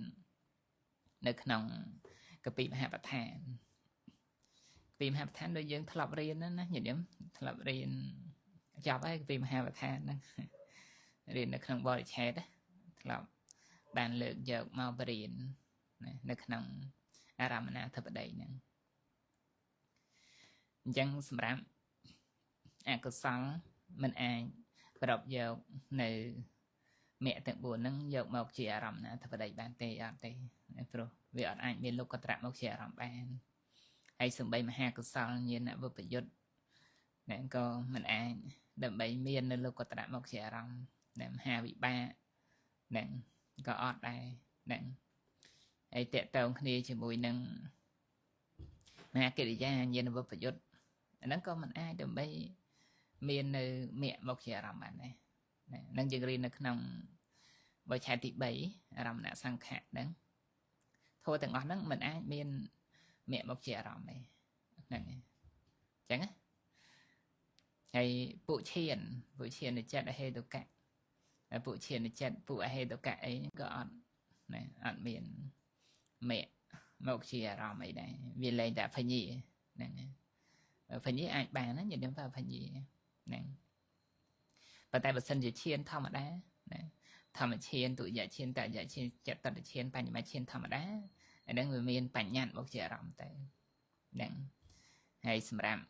នៅក្នុងកពីមហាបដ្ឋានដូចយើងធ្លាប់រៀនណាញាតិញោមធ្លាប់រៀនចប់ហើយកពីមហាបដ្ឋានហ្នឹងរៀននៅក្នុងបរិច្ឆេទធ្លាប់បានលើកយកមកបរៀននៅក្នុងអារម្មណ៍អនាធិបតីហ្នឹងអញ្ចឹងសម្រាប់ កុសលមិនអាចប្រប់យកនៅមគ្គទាំង4ហ្នឹងយកមកជាអារម្មណ៍ណាធិបតីបានទេអត់ទេព្រោះវាអត់អាចមានលោកត្រៈមកជាអារម្មណ៍បានហើយសំបីមហាកុសលញាណវិបយុទ្ធហ្នឹងក៏មិនអាចដើម្បីមាននៅលោកត្រៈមកជាអារម្មណ៍ដែលមហាវិបាកហ្នឹងក៏អត់ដែរហ្នឹងហើយតកតងគ្នាជាមួយនឹងមហាកិរិយាញាណវិបយុទ្ធអាហ្នឹងក៏មិនអាចដើម្បីមាននៅមគ្គមកជាអារម្មណ៍បានដែរហ្នឹងយើងរៀននៅក្នុងបទឆែទី3អារម្មណសង្ខៈហ្នឹងធម៌ទាំងអស់ហ្នឹងមិនអាចមានមគ្គមកជាអារម្មណ៍ទេហ្នឹងអញ្ចឹងណាហើយពុឈាននៃចិត្តអហេតុកៈពុឈាននៃចិត្តពុអហេតុកៈអីក៏អត់ណាអត់មានមគ្គមកជាអារម្មណ៍អីដែរវាលែងតែភញ្ញីហ្នឹងភញ្ញីអាចបានណាញាតិញោមថាភញ្ញីហ្នឹងប៉ុន្តែបើសិនជាឈានធម្មតាណាធម្មឈានទុយឈានតយឈានចិត្តតឈានបញ្ញមឈានធម្មតាអាហ្នឹងវាមានបញ្ញត្តិមកជាអារម្មណ៍ទៅហ្នឹងហើយសម្រាប់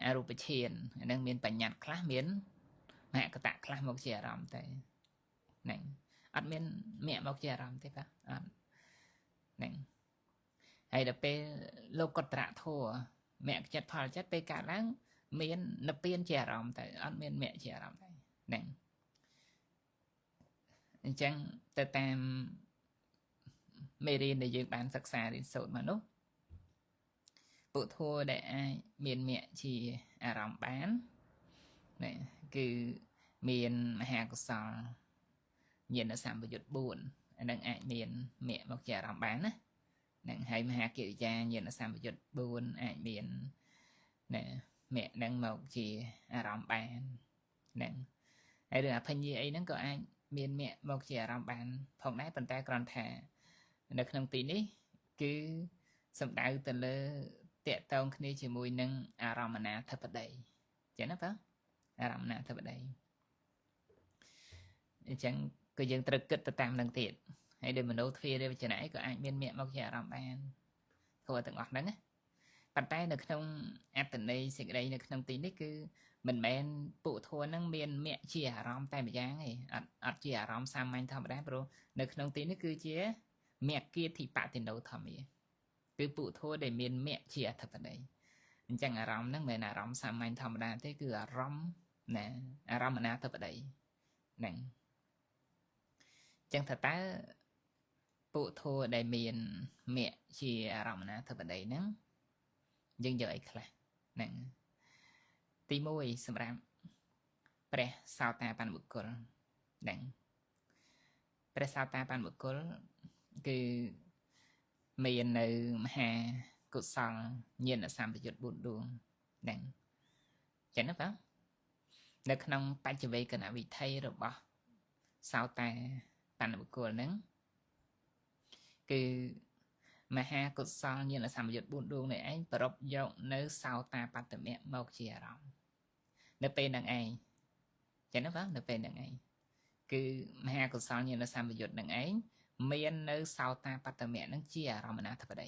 អរូបឈានអាហ្នឹងមានបញ្ញត្តិខ្លះមានមហកតៈខ្លះមកជាអារម្មណ៍ទៅហ្នឹងអត់មានមគ្គមកជាអារម្មណ៍ទេបាទអត់ហ្នឹងហើយដល់ពេលលោកកត្រៈធัวមគ្គចិត្តផលចិត្តពេលកើតឡើងមាននិព្វានជាអារម្មណ៍ទៅអត់មានមគ្គជាអារម្មណ៍ទេហ្នឹងអញ្ចឹងទៅតាមមេរៀនដែលយើងបានសិក្សារៀនសូត្រមកនោះពុទ្ធัวដែលអាចមានមគ្គជាអារម្មណ៍បានណាគឺមានមហាកុសលញាណសម្បយុទ្ធ4អានឹងអាចមានមគ្គមកជាអារម្មណ៍បានណានឹងហើយមហាកិរិយាញាណសម្បយុទ្ធ4អាចមានណាមគ្គនឹងមកជាអារម្មណ៍បានហ្នឹងហើយរឿងអភិញ្ញីអីហ្នឹងក៏អាចមានមគ្គមកជាអារម្មណ៍បានផងដែរប៉ុន្តែគ្រាន់ថានៅក្នុងទីនេះគឺសំដៅទៅលើតកតងគ្នាជាមួយនឹងអារម្មណ៍អនាធិបតីចឹងណាបងអារម្មណ៍អនាធិបតីអញ្ចឹងក៏យើងត្រូវគិតទៅតាមនឹងទៀតហើយដោយមនោទ្វារវចនៈក៏អាចមានមគ្គមកជាអារម្មណ៍បានធម៌ទាំងអស់ហ្នឹងណាប៉ុន្តែនៅក្នុងអត្តន័យសេចក្តីនៅក្នុងទីនេះគឺមិនមែនពុទ្ធធម៌ហ្នឹងមានមគ្គជាអារម្មណ៍តែម្យ៉ាងទេអត់ជាអារម្មណ៍សាមញ្ញធម្មតាព្រោះនៅក្នុងទីនេះគឺជាមគ្គគាធិបតិណោធម្មាគឺពុទ្ធធម៌ដែលមានមគ្គជាអធិបតីអញ្ចឹងអារម្មណ៍ហ្នឹងមិនមែនអារម្មណ៍សាមញ្ញធម្មតាទេគឺអារម្មណ៍ណាអារម្មណ៍អនាធិបតីហ្នឹងអញ្ចឹងថាតើពុទ្ធធម៌ដែលមានមគ្គជាអារម្មណ៍អនាធិបតីហ្នឹងយើងយកអីខ្លះហ្នឹងទី1សម្រាប់ព្រះសោតាបានបុគ្គលហ្នឹងព្រះសោតាបានបុគ្គលគឺមាននៅមហាកុសលញាណសម្បយុទ្ធ4ដួងហ្នឹងចឹងណាបងនៅក្នុងបច្ចវេកណវិធ័យរបស់សោតាបានបុគ្គលហ្នឹងគឺមហាកុសលញាណសម្បយុទ្ធ4ដួងនេះឯងប្រពយកនៅសោតាបត្តមៈមកជាអារម្មណ៍នៅពេលហ្នឹងឯងចឹងណាបងនៅពេលហ្នឹងឯងគឺមហាកុសលញាណសម្បយុទ្ធហ្នឹងឯងមាននៅសោតាបត្តមៈហ្នឹងជាអារម្មណ៍អនាធិបតី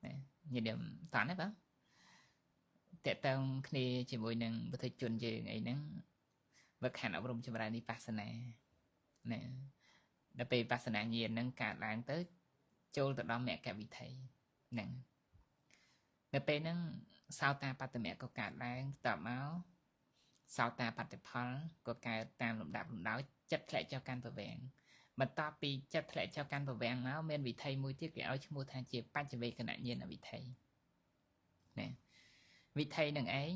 ណាញាតិតើណាបងតកតងគ្នាជាមួយនឹងបុត្រជនយើងអីហ្នឹងវឹកខណ្ឌអប់រំចម្រើនវិបស្សនាណាដល់ពេលវិបស្សនាញាណហ្នឹងកើតឡើងទៅចូលទៅដល់មគ្គវិធ័យហ្នឹងនៅពេលហ្នឹងសោតាបត្តមៈក៏កើតឡើងតបមកសោតាបត្តផលក៏កើតតាមលំដាប់លំដោយចិត្តធ្លាក់ចុះកាន់ប្រវាំងបន្ទាប់ពីចិត្តធ្លាក់ចុះកាន់ប្រវាំងមកមានវិធ័យមួយទៀតគេឲ្យឈ្មោះថាជាបច្ចវេកណញាណវិធ័យណាវិធ័យនឹងឯង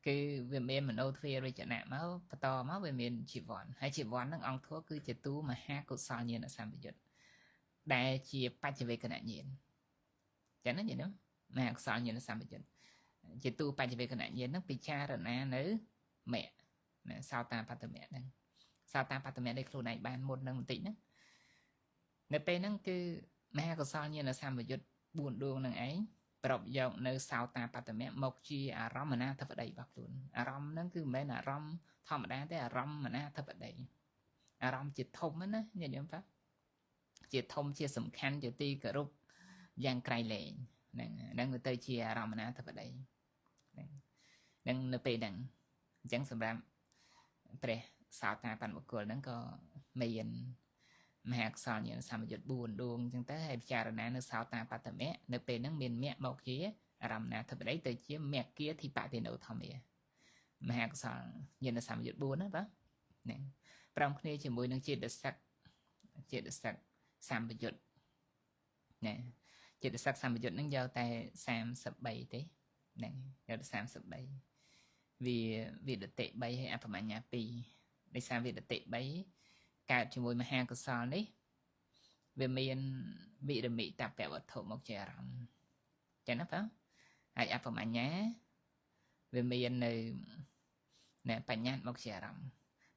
គឺវាមានមនោទ្វារវចនៈមកបន្តមកវាមានជីវ័នហើយជីវ័ននឹងអង្គធម៌គឺជាទូមហាកុសលញាណសម្បយុទ្ធដែលជាបច្ចវេកណញាណចឹងណាយល់ទេមហាកុសលញាណសម្បយុទ្ធជាទូបច្ចវេកណញាណនឹងពិចារណានៅមគ្គណាសោតាបត្តមៈហ្នឹងសោតាបត្តមៈនេះខ្លួនឯងបានមុននឹងបន្តិចហ្នឹងនៅពេលហ្នឹងគឺមហាកុសលញាណសម្បយុទ្ធ4ដួងនឹងឯងប្រពយកនៅសោតាបត្តមៈមកជាអារម្មណ៍អនាធិបតីរបស់ខ្លួនអារម្មណ៍ហ្នឹងគឺមិនមែនអារម្មណ៍ធម្មតាទេអារម្មណ៍អនាធិបតីអារម្មណ៍ជាធំណាញាតិញោមបាទជាធំជាសំខាន់ជាទីគោរពយ៉ាងក្រៃលែងហ្នឹងទៅជាអារម្មណ៍អនាធិបតី នឹងនៅពេលហ្នឹងអញ្ចឹងសម្រាប់ព្រះសោតាបណ្ឌបុគ្គលហ្នឹងក៏មានមហាកុសលញាណសម្បយុទ្ធ4ដួងអញ្ចឹងទៅហើយពិចារណានៅសោតាបត្តមៈនៅពេលហ្នឹងមានមគ្គមកជាអារម្មណាធិបតីទៅជាមគ្គាធិបតិណោធម្មាមហាកុសលញាណសម្បយុទ្ធ4ណាបាទហ្នឹងប្រំគ្នាជាមួយនឹងចេតសិកសម្បយុទ្ធណាចេតសិកសម្បយុទ្ធហ្នឹងយកតែ33ទេហ្នឹងយកតែ33វាដតិ3ហើយអបមញ្ញា2ដោយសារវាដតិ3កើតជាមួយមហាកុសលនេះវាមានវិរមិតពវត្ថុមកជាអារម្មណ៍ចឹងណាបងហើយអបមញ្ញាវាមាននៅបញ្ញាមកជាអារម្មណ៍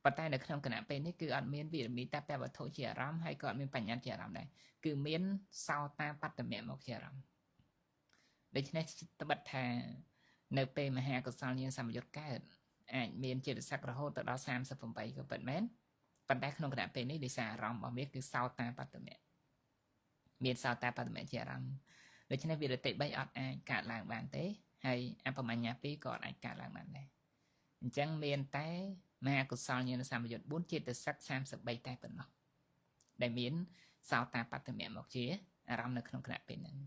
ប៉ុន្តែនៅក្នុងគណៈពេលនេះគឺអត់មានវិរមិតពវត្ថុជាអារម្មណ៍ហើយក៏អត់មានបញ្ញាជាអារម្មណ៍ដែរគឺមានសោតាបត្តមៈមកជាអារម្មណ៍ដូច្នេះត្បិតថានៅពេលមហាកុសលញាណសម្បយុទ្ធកើតអាចមានចេតសិករហូតទៅដល់38ក៏ពិតមែនប៉ុន្តែក្នុងគណៈពេលនេះដោយសារអារម្មណ៍របស់វាគឺសោតាបត្តមៈមានសោតាបត្តមៈជាអារម្មណ៍ដូច្នេះវិរតិ3អត់អាចកើតឡើងបានទេហើយអបមញ្ញា2ក៏អត់អាចកើតឡើងបានដែរអញ្ចឹងមានតែមហាកុសលញាណសម្បយុទ្ធ4ចេតសិក33តែប៉ុណ្ណោះដែលមានសោតាបត្តមៈមកជាអារម្មណ៍នៅក្នុងគណៈពេលហ្នឹង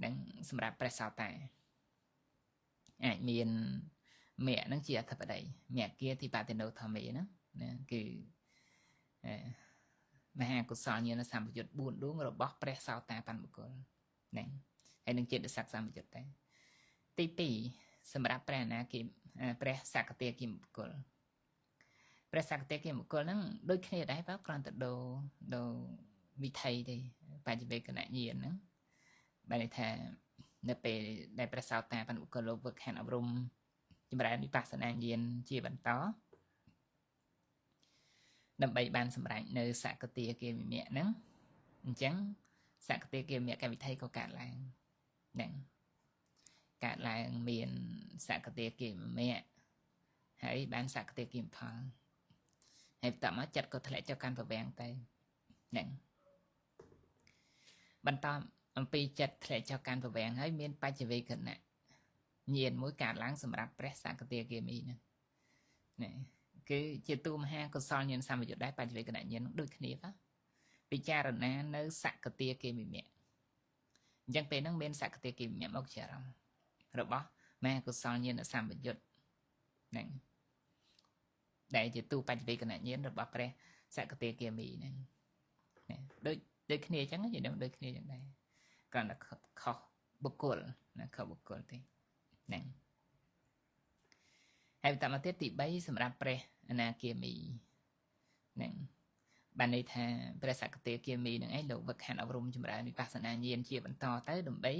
នឹងសម្រាប់ព្រះសោតាអាចមានមគ្គហ្នឹងជាអធិបតីមគ្គាធិបតិណោធម្មាហ្នឹងណាគឺមហាកុសលញាណសម្បយុទ្ធ4ដួងរបស់ព្រះសោតាបណ្ឌបុគ្គលហ្នឹងហើយនឹងចេតសិកសម្បយុទ្ធដែរទី2សម្រាប់ព្រះអនាគិព្រះសក្តិគិបុគ្គលព្រះសក្តិគិបុគ្គលហ្នឹងដូចគ្នាដែរបើគ្រាន់តែដូរវិធីទេបច្ចវេកណញ្ញាណហ្នឹងបានន័យថានៅពេលដែលព្រះសោតាបណ្ឌបុគ្គលលោកវឹកហាត់អប់រំចម្រើនវិបស្សនាញាណជាបន្តដើម្បីបានសម្រេចនៅសក្តិគិវិមគ្គហ្នឹងអញ្ចឹងសក្តិគិវិមគ្គកម្មវិធីក៏កើតឡើងហ្នឹងកើតឡើងមានសក្តិគិវិមគ្គហើយបានសក្តិគិផលហើយបន្តមកចិត្តក៏ធ្លាក់ចុះកាន់ប្រវាំងទៅហ្នឹងបន្តអំពីចិត្តធ្លាក់ចុះកាន់ប្រវាំងហើយមានបច្ចវេកណៈញាណមួយកើតឡើងសម្រាប់ព្រះសក្តិគិមីហ្នឹងណាគឺជាទូមហាកុសលញាណសម្បយុទ្ធដែរបច្ចវេកណៈញាណដូចគ្នាបាទពិចារណានៅសក្តិគិមីមគ្គអញ្ចឹងពេលហ្នឹងមានសក្តិគិមីមគ្គមកជាអារម្មណ៍របស់មហាកុសលញាណសម្បយុទ្ធហ្នឹងដែលជាទូបច្ចវេកណៈញាណរបស់ព្រះសក្តិគិមីហ្នឹងណាដូចគ្នាអញ្ចឹងនិយាយដូចគ្នាអញ្ចឹងដែរគ្រាន់តែខុសបុគ្គលណាខុសបុគ្គលទេហ្នឹងហើយបន្តមកទៀតទី3សម្រាប់ព្រះអនាគាមីហ្នឹងបានន័យថាព្រះសក្តិគាមីនឹងឯងលោកវឹកហាត់អប់រំចម្រើនវិបស្សនាញាណជាបន្តទៅដើម្បី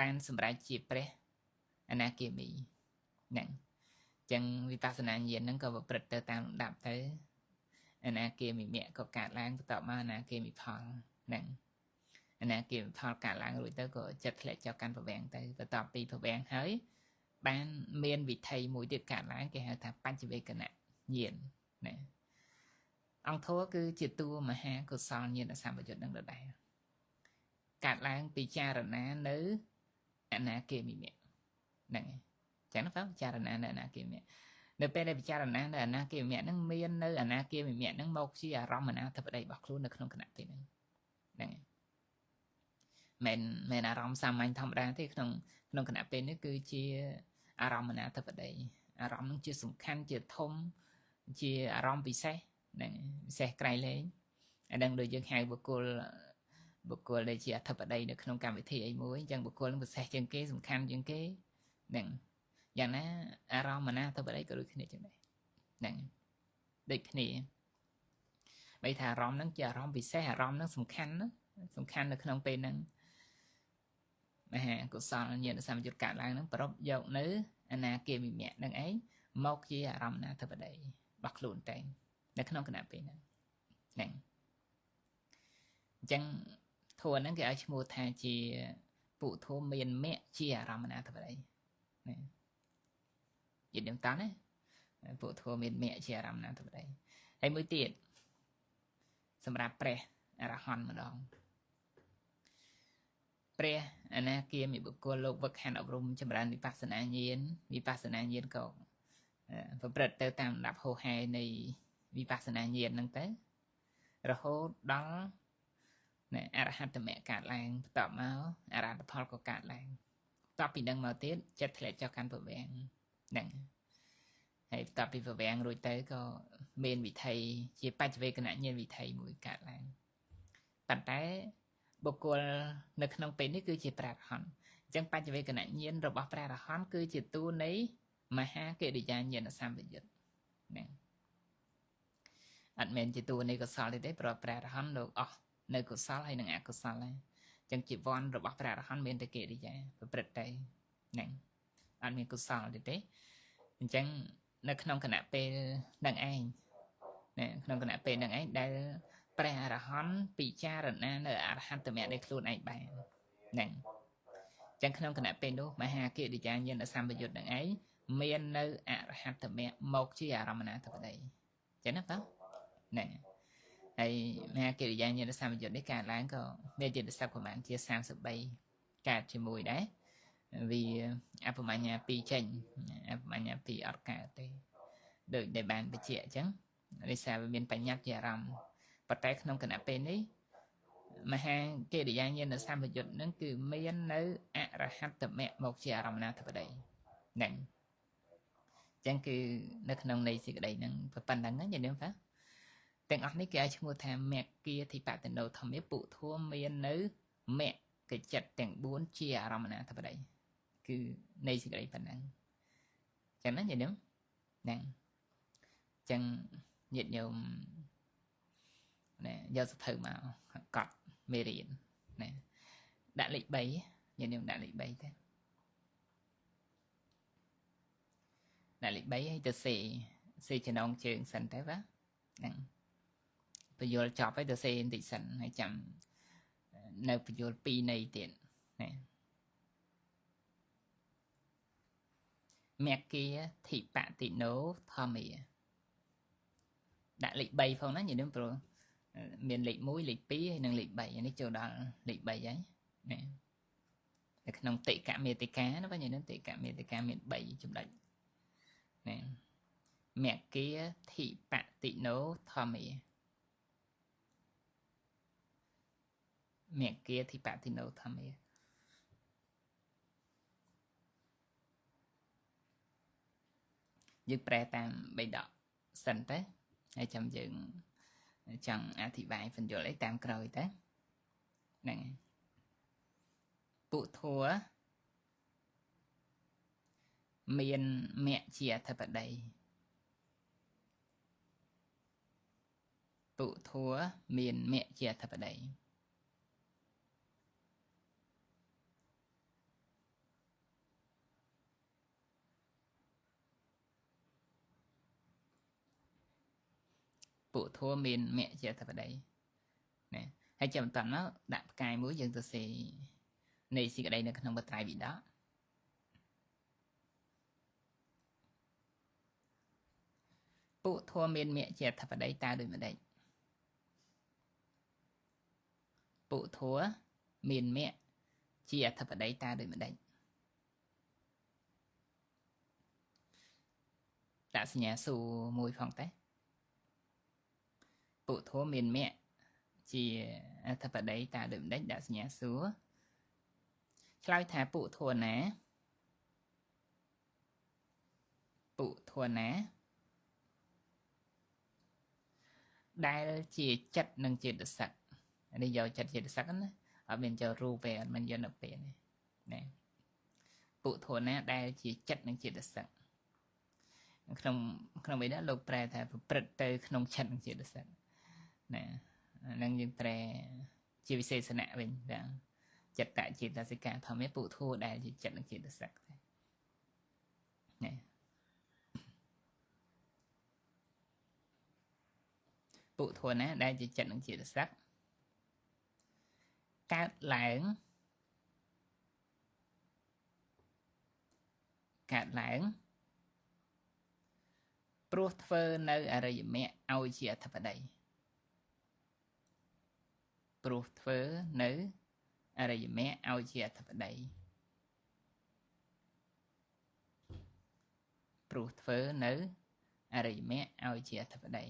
បានសម្រេចជាព្រះអនាគាមីហ្នឹងអញ្ចឹងវិបស្សនាញាណហ្នឹងក៏ប្រព្រឹត្តទៅតាមលំដាប់ទៅអនាគាមីមគ្គក៏កើតឡើងបន្ទាប់មកអនាគាមីផលហ្នឹងអនាគាមីផលកើតឡើងរួចទៅក៏ចិត្តធ្លាក់ចុះកាន់ប្រវាំងទៅបន្ទាប់ពីប្រវាំងហើយបានមានវិធីមួយទៀតកើតឡើងគេហៅថាបញ្ចវេកណៈញាណណាអង្គធម៌គឺជាតួមហាកុសលញាណសម្បយុទ្ធនឹងដដែលកើតឡើងពិចារណានៅអនាគាមីមគ្គហ្នឹងចឹងណាបងពិចារណានៅអនាគាមីមគ្គនៅពេលដែលពិចារណានៅអនាគាមីមគ្គហ្នឹងមាននៅអនាគាមីមគ្គហ្នឹងមកជាអារម្មណ៍អនាធិបតីរបស់ខ្លួននៅក្នុងគណៈពេលហ្នឹងហ្នឹងមិនអារម្មណ៍សាមញ្ញធម្មតាទេក្នុងគណៈពេលនេះគឺជាអារម្មណ៍អនាធិបតីអារម្មណ៍នឹងជាសំខាន់ជាធំជាអារម្មណ៍ពិសេសហ្នឹងពិសេសក្រៃលែងអានឹងដូចយើងហៅបុគ្គលដែលជាអធិបតីនៅក្នុងកម្មវិធីអីមួយអញ្ចឹងបុគ្គលនឹងពិសេសជាងគេសំខាន់ជាងគេហ្នឹងយ៉ាងណាអារម្មណ៍អនាធិបតីក៏ដូចគ្នាចឹងដែរហ្នឹងដូចគ្នាបីថាអារម្មណ៍ហ្នឹងជាអារម្មណ៍ពិសេសអារម្មណ៍ហ្នឹងសំខាន់នៅក្នុងពេលហ្នឹងមហាកុសលញាណសម្បយុទ្ធកើតឡើងហ្នឹងប្រពយកនៅអនាគាមីមគ្គនឹងឯងមកជាអារម្មណ៍អនាធិបតីរបស់ខ្លួនតែនៅក្នុងគណៈពេលហ្នឹងហ្នឹងអញ្ចឹងធម៌ហ្នឹងគេឲ្យឈ្មោះថាជាពុទ្ធោមានមគ្គជាអារម្មណ៍អនាធិបតីណាយល់ដឹងតើណាពុទ្ធោមានមគ្គជាអារម្មណ៍អនាធិបតីហើយមួយទៀតសម្រាប់ព្រះអរហន្តម្ដងព្រះអ អាណាគាមិបុគ្គលលោកវឹកហាត់អប់រំចម្រើនវិបស្សនាញាណក៏ប្រព្រឹត្តទៅតាមលំដាប់ហោហែនៃវិបស្សនាញាណហ្នឹងទៅរហូតដល់អរហត្តមគ្គកើតឡើងបន្ទាប់មកអរហត្តផលក៏កើតឡើងបន្ទាប់ពីហ្នឹងមកទៀតចិត្តធ្លាក់ចុះកាន់ប្រវាំងហ្នឹងហើយបន្ទាប់ពីប្រវាំងរួចទៅក៏មានវិថីជាបច្ចវេកណញាណវិថីមួយកើតឡើងប៉ុន្តែបុគ្គលនៅក្នុងពេលនេះគឺជាព្រះអរហន្តអញ្ចឹងបច្ចវេកណញាណរបស់ព្រះអរហន្តគឺជាតួនៃមហាកិរិយាញាណសម្បយុទ្ធហ្នឹងអត់មែនជាតួនៃកុសលទេព្រោះព្រះអរហន្តលោកអស់នៅកុសលហើយនិងអកុសលហើយអញ្ចឹងជីវ័នរបស់ព្រះអរហន្តមានតែកិរិយាប្រព្រឹត្តទៅហ្នឹងអត់មានកុសលទេអញ្ចឹងនៅក្នុងគណៈពេលនឹងឯងក្នុងគណៈពេលនឹងឯងដែលព្រះអរហន្តពិចារណានៅអរហត្តមគ្គនៃខ្លួនឯងបានហ្នឹងអញ្ចឹងក្នុងគណៈពេលនោះមហាកិរិយាញាណសម្បយុទ្ធនឹងឯងមាននៅអរហត្តមគ្គមកជាអារមណាធិបតីអញ្ចឹងណាបងហ្នឹងហើយមហាកិរិយាញាណសម្បយុទ្ធនេះកើតឡើងក៏មានជាស័ព្ទប្រហែលជា33កើតជាមួយដែរវាអបមញ្ញា2ចេញអបមញ្ញា2អត់កើតទេដូចដែលបានបញ្ជាក់អញ្ចឹងដោយសារវាមានបញ្ញត្តិជាអារម្មណ៍ប៉ុន្តែក្នុងគណៈពេលនេះមហាកិរិយាញាណសម្បយុទ្ធនឹងគឺមាននៅអរហត្តមគ្គមកជាអារមណាធិបតីហ្នឹងអញ្ចឹងគឺនៅក្នុងនៃសេចក្តីហ្នឹងប៉ុណ្ណឹងណាញាតិញោមបាទទាំងអស់នេះគេឲ្យឈ្មោះថាមគ្គធិបតិណោធម្មាពុធัวមាននៅមគ្គចិត្តទាំង4ជាអារមណាធិបតីគឺនៃសេចក្តីប៉ុណ្ណឹងអញ្ចឹងណាញាតិញោមហ្នឹងអញ្ចឹងញាតិញោមយកសភៅមកកត់មេរៀនណាដាក់លេខ3ញាតិញោមដាក់លេខ3ទៅដាក់លេខ3ឲ្យទៅសេចំណងជើងសិនទៅបាទហ្នឹងបញ្យល់ចប់ហើយទៅសេបន្តិចសិនហើយចាំនៅបញ្យល់2នៃទៀតណាមគ្គធិបតិណោធម្មាដាក់លេខ3ផងណាញាតិញោមព្រោះមានលេខ1លេខ2ហើយនិងលេខ3អានេះចូលដល់លេខ3ហើយណានៅក្នុងតិកមេតិកាណាបាទញាតិញោមតិកមេតិកាមាន3ចំណុចណាមគ្គធិបតិណោធម្មាមគ្គធិបតិណោធម្មាយើងប្រែតាមបេដកសិនទៅហើយចាំយើងចង់អធិប្បាយបញ្យល់អីតាមក្រោយទៅហ្នឹងពុធัวមានមគ្គជាអធិបតីពុធัวមានមគ្គជាអធិបតីពុធัวមានមគ្គជាអធិបតីណាហើយចាំបន្តមកដាក់ផ្កាយមួយយើងទៅសេនៃសេចក្តីនៅក្នុងបត្រៃវិដកពុធัวមានមគ្គជាអធិបតីតើដូចម្ដេចពុធัวមានមគ្គជាអធិបតីតើដូចម្ដេចដាក់សញ្ញាសួរមួយផងតើពុធัวមានមគ្គជាអធិបតីតើដូចម្ដេចដាក់សញ្ញាសួរឆ្លើយថាពុធัวណាពុធัวណាដែលជាចិត្តនិងចេតសិកនេះយកចិត្តចេតសិកណាអត់មានចូលរូបទេអត់មានយកនៅពេលនេះណាពុធัวណាដែលជាចិត្តនិងចេតសិកក្នុងនេះលោកប្រែថាប្រព្រឹត្តទៅក្នុងចិត្តនិងចេតសិកណាហ្នឹងយើងប្រែជាវិសេសណៈវិញបាទចិត្តចេតសិកាធម្មពុធัวដែលជាចិត្តនិងចេតសិកណាពុធัวណាដែលជាចិត្តនិងចេតសិកកើតឡើងព្រោះធ្វើនៅអរិយមគ្គឲ្យជាអធិបតីព្រោះធ្វើនៅ អរិយមគ្គឲ្យជាអធិបតីព្រោះធ្វើនៅអរិយមគ្គឲ្យជាអធិបតី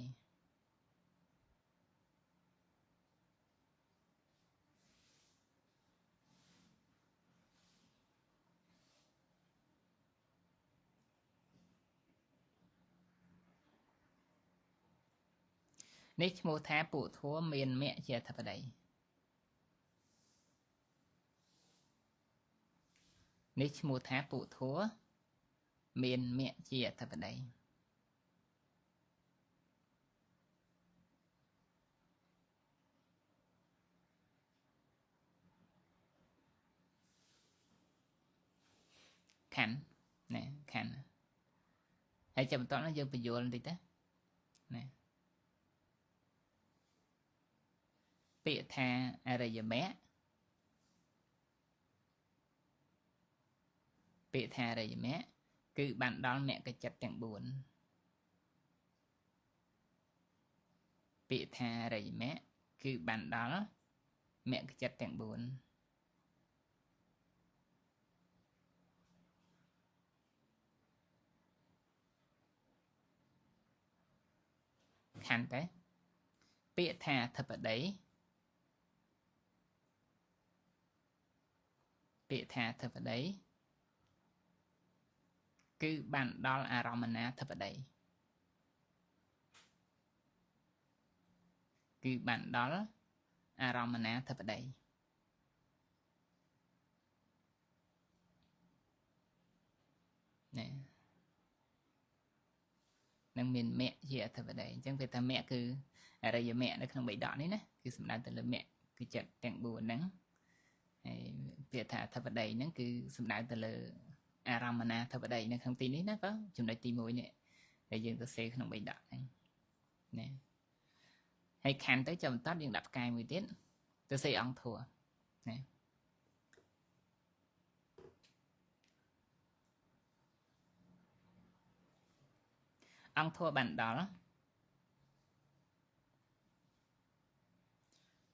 នេះឈ្មោះថាពួកធម៌មានមគ្គជាអធិបតីនេះឈ្មោះថាពួកធម៌មានមគ្គជាអធិបតីខណ្ឌណែខណ្ឌហើយចាំបន្តនោះយើងបញ្យល់បន្តិចទៅណែពាក្យថាអរិយមគ្គពាក្យថាអរិយមគ្គគឺបានដល់មគ្គចិត្តទាំង4ពាក្យថាអរិយមគ្គគឺបានដល់មគ្គចិត្តទាំង4ខណ្ឌតែពាក្យថាអធិបតីពាក្យថាអធិបតីគឺបានដល់អារម្មណាធិបតីគឺបានដល់អារម្មណាធិបតីណែនឹងមានមគ្គជាអធិបតីអញ្ចឹងពេលថាមគ្គគឺអរិយមគ្គនៅក្នុងបិដកនេះណាគឺសំដៅទៅលើមគ្គគឺចិត្តទាំង4ហ្នឹងហើយពាក្យថាអធិបតីហ្នឹងគឺសំដៅទៅលើអារម្មណាធិបតីនៅក្នុងទីនេះណាក៏ចំណុចទី1នេះដែលយើងទៅសេក្នុងបិដកហ្នឹងណាហើយខណ្ឌទៅចាំបន្តយើងដាក់ផ្កាយមួយទៀតទៅសេអង្គធัวណាអង្គធัวបានដល់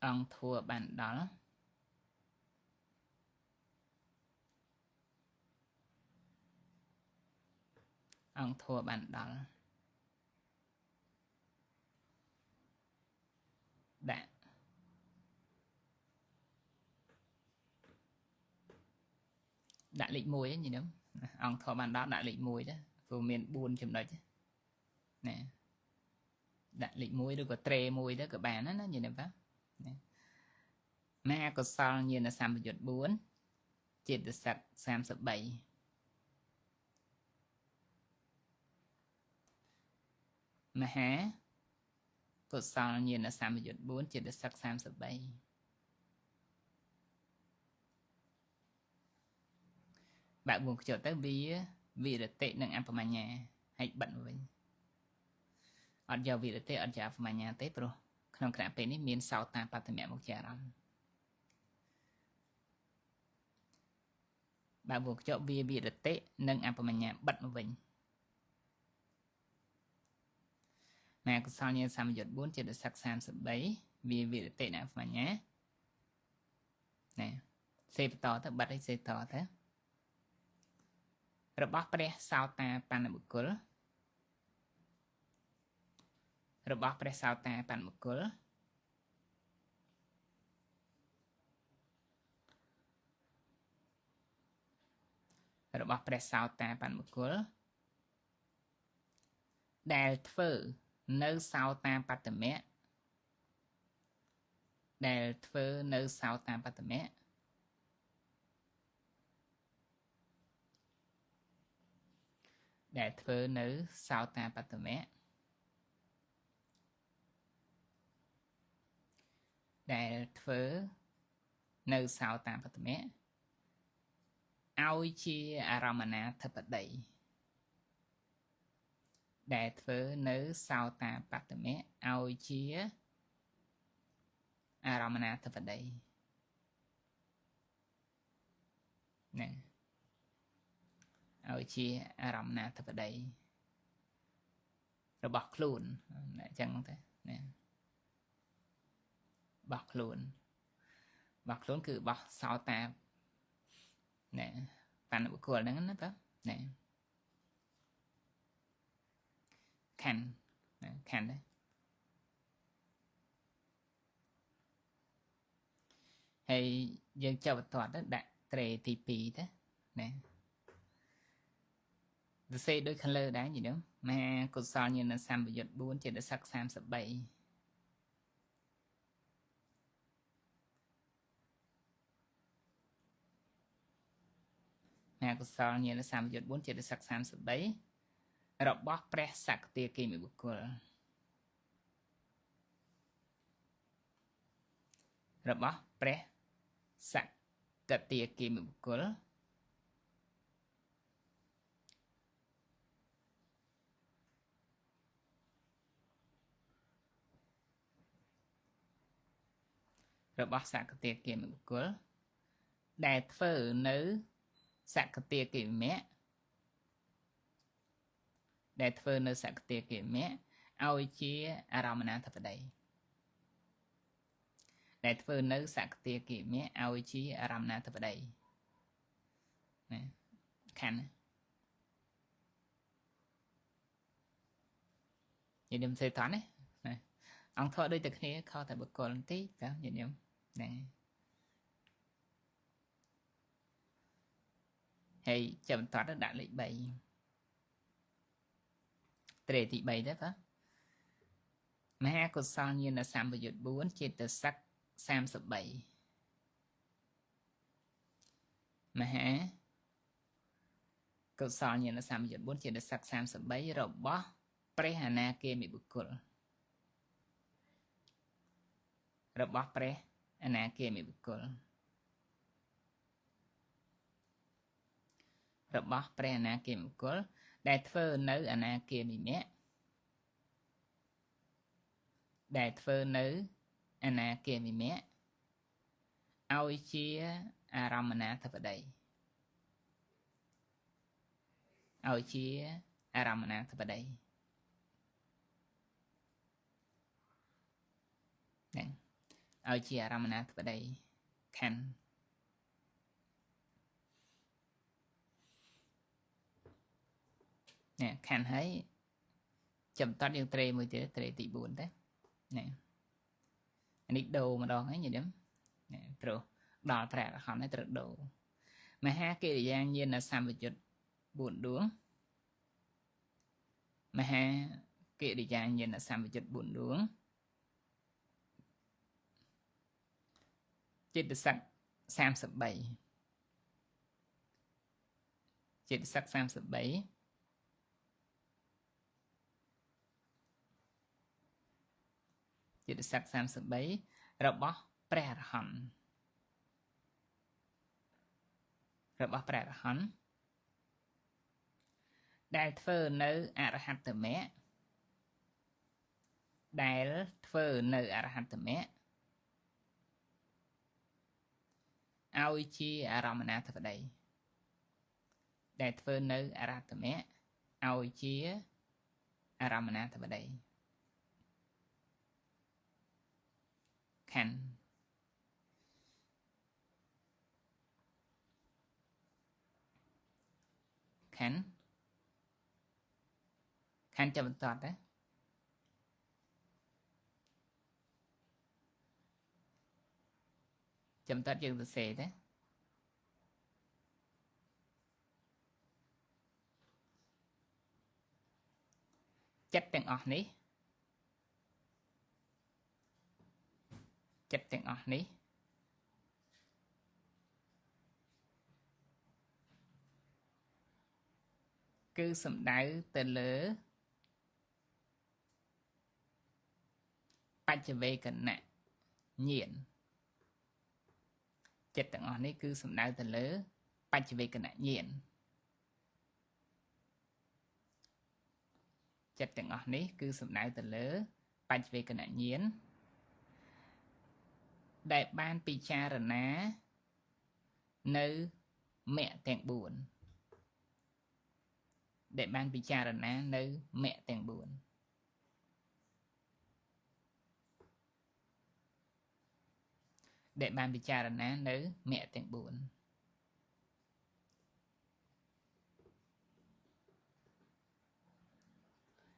អង្គធัวបានដល់អង្គធัวបានដល់ដាក់លេខ1ហ្នឹងញញឹមអង្គធัวបានដល់ដាក់លេខ1ទៅព្រោះមាន4ចំណុចណាដាក់លេខ1ឬក៏ត្រេ1ទៅក៏បានណាញញឹមបាទណាមហាកុសលញាណសម្បយុទ្ធ4ចេតសិក33មហាកុសលញាណសម្បយុទ្ធ4ចេតសិក33បើកវងខ្ជត់ទៅវាវិរតិនិងអបមញ្ញាហើយបិទមកវិញអត់យកវិរតិអត់យកអបមញ្ញាទេព្រោះក្នុងគណៈពេលនេះមានសោតាបត្តមៈមកជាអារម្មណ៍បើកវងខ្ជត់វាវិរតិនិងអបមញ្ញាបិទមកវិញមហាកុសលញាណសម្បយុទ្ធ4ចេតសិក33វាវិរតិនិងអបមញ្ញាណាសេបន្តទៅបិទឲ្យសេតទៅរបស់ព្រះសោតាបណ្ណបុគ្គលរបស់ព្រះសោតាបណ្ណបុគ្គលរបស់ព្រះសោតាបណ្ណបុគ្គលដែលធ្វើនៅសោតាបត្តមៈដែលធ្វើនៅសោតាបត្តមៈដែលធ្វើនៅសោតាបត្តមៈដែលធ្វើនៅសោតាបត្តមៈឲ្យជាអារម្មណាធិបតីដែលធ្វើនៅសោតាបត្តមៈឲ្យជាអារម្មណាធិបតីណាឲ្យជាអារម្មណាធិបតីរបស់ខ្លួនអញ្ចឹងទៅណារបស់ខ្លួន bọc luôn cứ bọc sao ta nè bạn của nó nó đó nè khăn khăn đấy hay dân cho vật thoát đó đã trề thì pì thế nè xe đôi khăn lơ đá gì đó mà cột sao như là xăm bị giật buôn chỉ để sắc xăm sập bậy mà cột sao như là xăm bị giật buôn chỉ để sắc xăm sập bậy rồi bóc pre sạc tia kia mình buộc rồi bóc pre sạc tia kia mình buộc rồi bóc sạc tia kia mình buộc đại phở nữ sạc tia kia mẹ đại phở nữ sạc tia kia mẹ ao chia aramana thật đấy đại phở nữ sạc tia kia mẹ ao chia aramana thật đấy nè khăn vậy đừng xây toán đấy này ông thọ đôi từ kia kho tại bậc còn tí phải không vậy nhỉ nè hay chậm toán nó đã lấy 7 trề thị 7 đó phải mà có sao như là 34 trên từ sắc 37 mà có sao như là 34 trên từ sắc 37 rồi bỏ pre hana kia bị bực cột rồi bỏ pre hana kia bị bực cột rồi bỏ pre hana kia bị bực cột đại thơ nữ hana kia bị mẹ đại thơ nữ hana kia bị mẹ ao chia aramana thật đấy ao chia aramana thật đấy nè ao chia aramana thật đấy khăn nè khăn thấy chậm tắt dương tre 10 tre tỷ 4 đấy nè anh đi đồ mà đo ấy gì đó nè rồi đo phải là họ nói tự đồ mà ha kia thì giang nhiên là xăm về chụp buồn đuống mà ha kia thì giang nhiên là xăm về chụp buồn đuống chết được sắc sam sập 7 chết được sắc sam sập 7 chết được sắc sam sập 7 rồi bỏ pre hòn rồi bỏ pre hòn đại thơ nữ arahat mẹ đại thơ nữ arahat mẹ ao chi aramana thật đấy đại thơ nữ arahat mẹ ao chi aramana thật đấy khăn khăn khăn cho mình tọt đấy chấm tọt dương từ xề đấy chấtទាំងអស់នេះចិត្តទាំងអស់នេះគឺសំដៅទៅលើបច្ចវេកណៈញាណចិត្តទាំងអស់នេះគឺសំដៅទៅលើបច្ចវេកណៈញាណចិត្តទាំងអស់នេះគឺសំដៅទៅលើបច្ចវេកណៈញាណដែលបានពិចារណានៅមគ្គទាំង4ដែលបានពិចារណានៅមគ្គទាំង4 để ban bị cha ná nữ mẹ tiếng buồn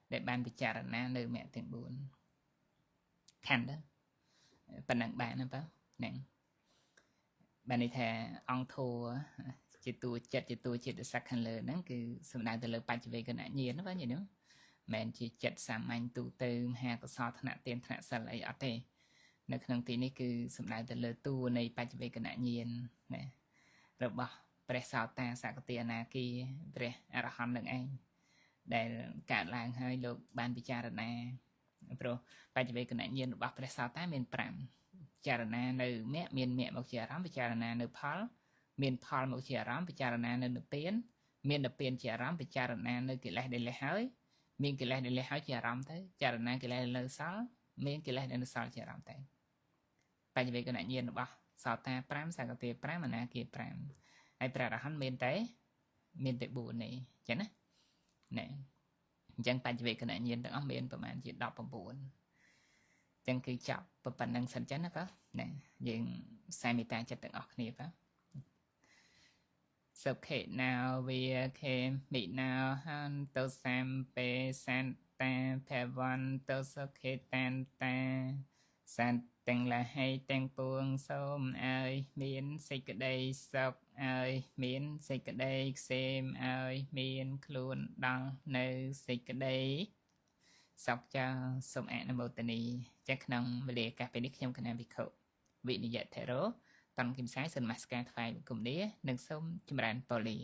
để ban bị cha ná nữ mẹ tiếng buồn khăn đó phần nặng bạn nó bao nặng bạn đi thà ông thua chỉ tu chỉ được sắc khăn lờ nắng cứ sum đại từ lờ bạch về cái nạn nhiên nó bao nhiêu nữa mẹn chỉ chặt sám anh tu tư hà có so thằng tiền thằng sờ lại ở đâyในขณะที่นี่คือสำหรับแต่ละตัวในปัจจุบันขณะเย็นนะเราบอกประสาทตาสักตีนาคีประอรหันต์หนึ่งเองได้การล้างให้โลกบานพิจารณาเพราะปัจจุบันขณะเย็นบอกประสาทตาเมียนปรามพิจารณาในเมียบอกเชียร้ำพิจารณาในพอลเมียนพอลบอกเชียร้ำพิจารณาในเปียนเมียนเปียนเชียร้ำพิจารณาในกิเลสเดลเฮ้ยมีกิเลสเดลเฮ้ยเชียร้ำเต้พิจารณากิเลสเดลซ้อมีกิเลสเดลซ้อเชียร้ำเต้ปัจจุบันขณะเย็นบอกสาวตาพรามสักตีพรามนาคีพรามไอ้พระอรหันต์เมียนเตบุญนี่ใช่ไหมเนี่ยจังปัจจุบันขณะเย็นต้องเอาเมียนประมาณจีดอกประบุญจังคือจับประปันนังสัญญาณนะครับเนี่ยยังใส่มีตาจัดตั้งออกนี่ปะสเขตนาวเวียเคมีนาวฮันโตแซมเปซันตาแพวันโตสเขตันตาสันแต่งละให้แต่งปวงส้มเอ้ยมีนสิกระไดสกเอ้ยมีนสิกระไดเซมเอ้ยมีนคลุนดังในสิกระไดสกเจ้าสมแอนโมตนีจากนองเวลกาเป็นนิคยมคะแนนพิคุวินิยะเทโรตอนกิมซ้ายส่วนมาสการไฟกลุ่มนี้หนึ่งส้มจิมรันปอลี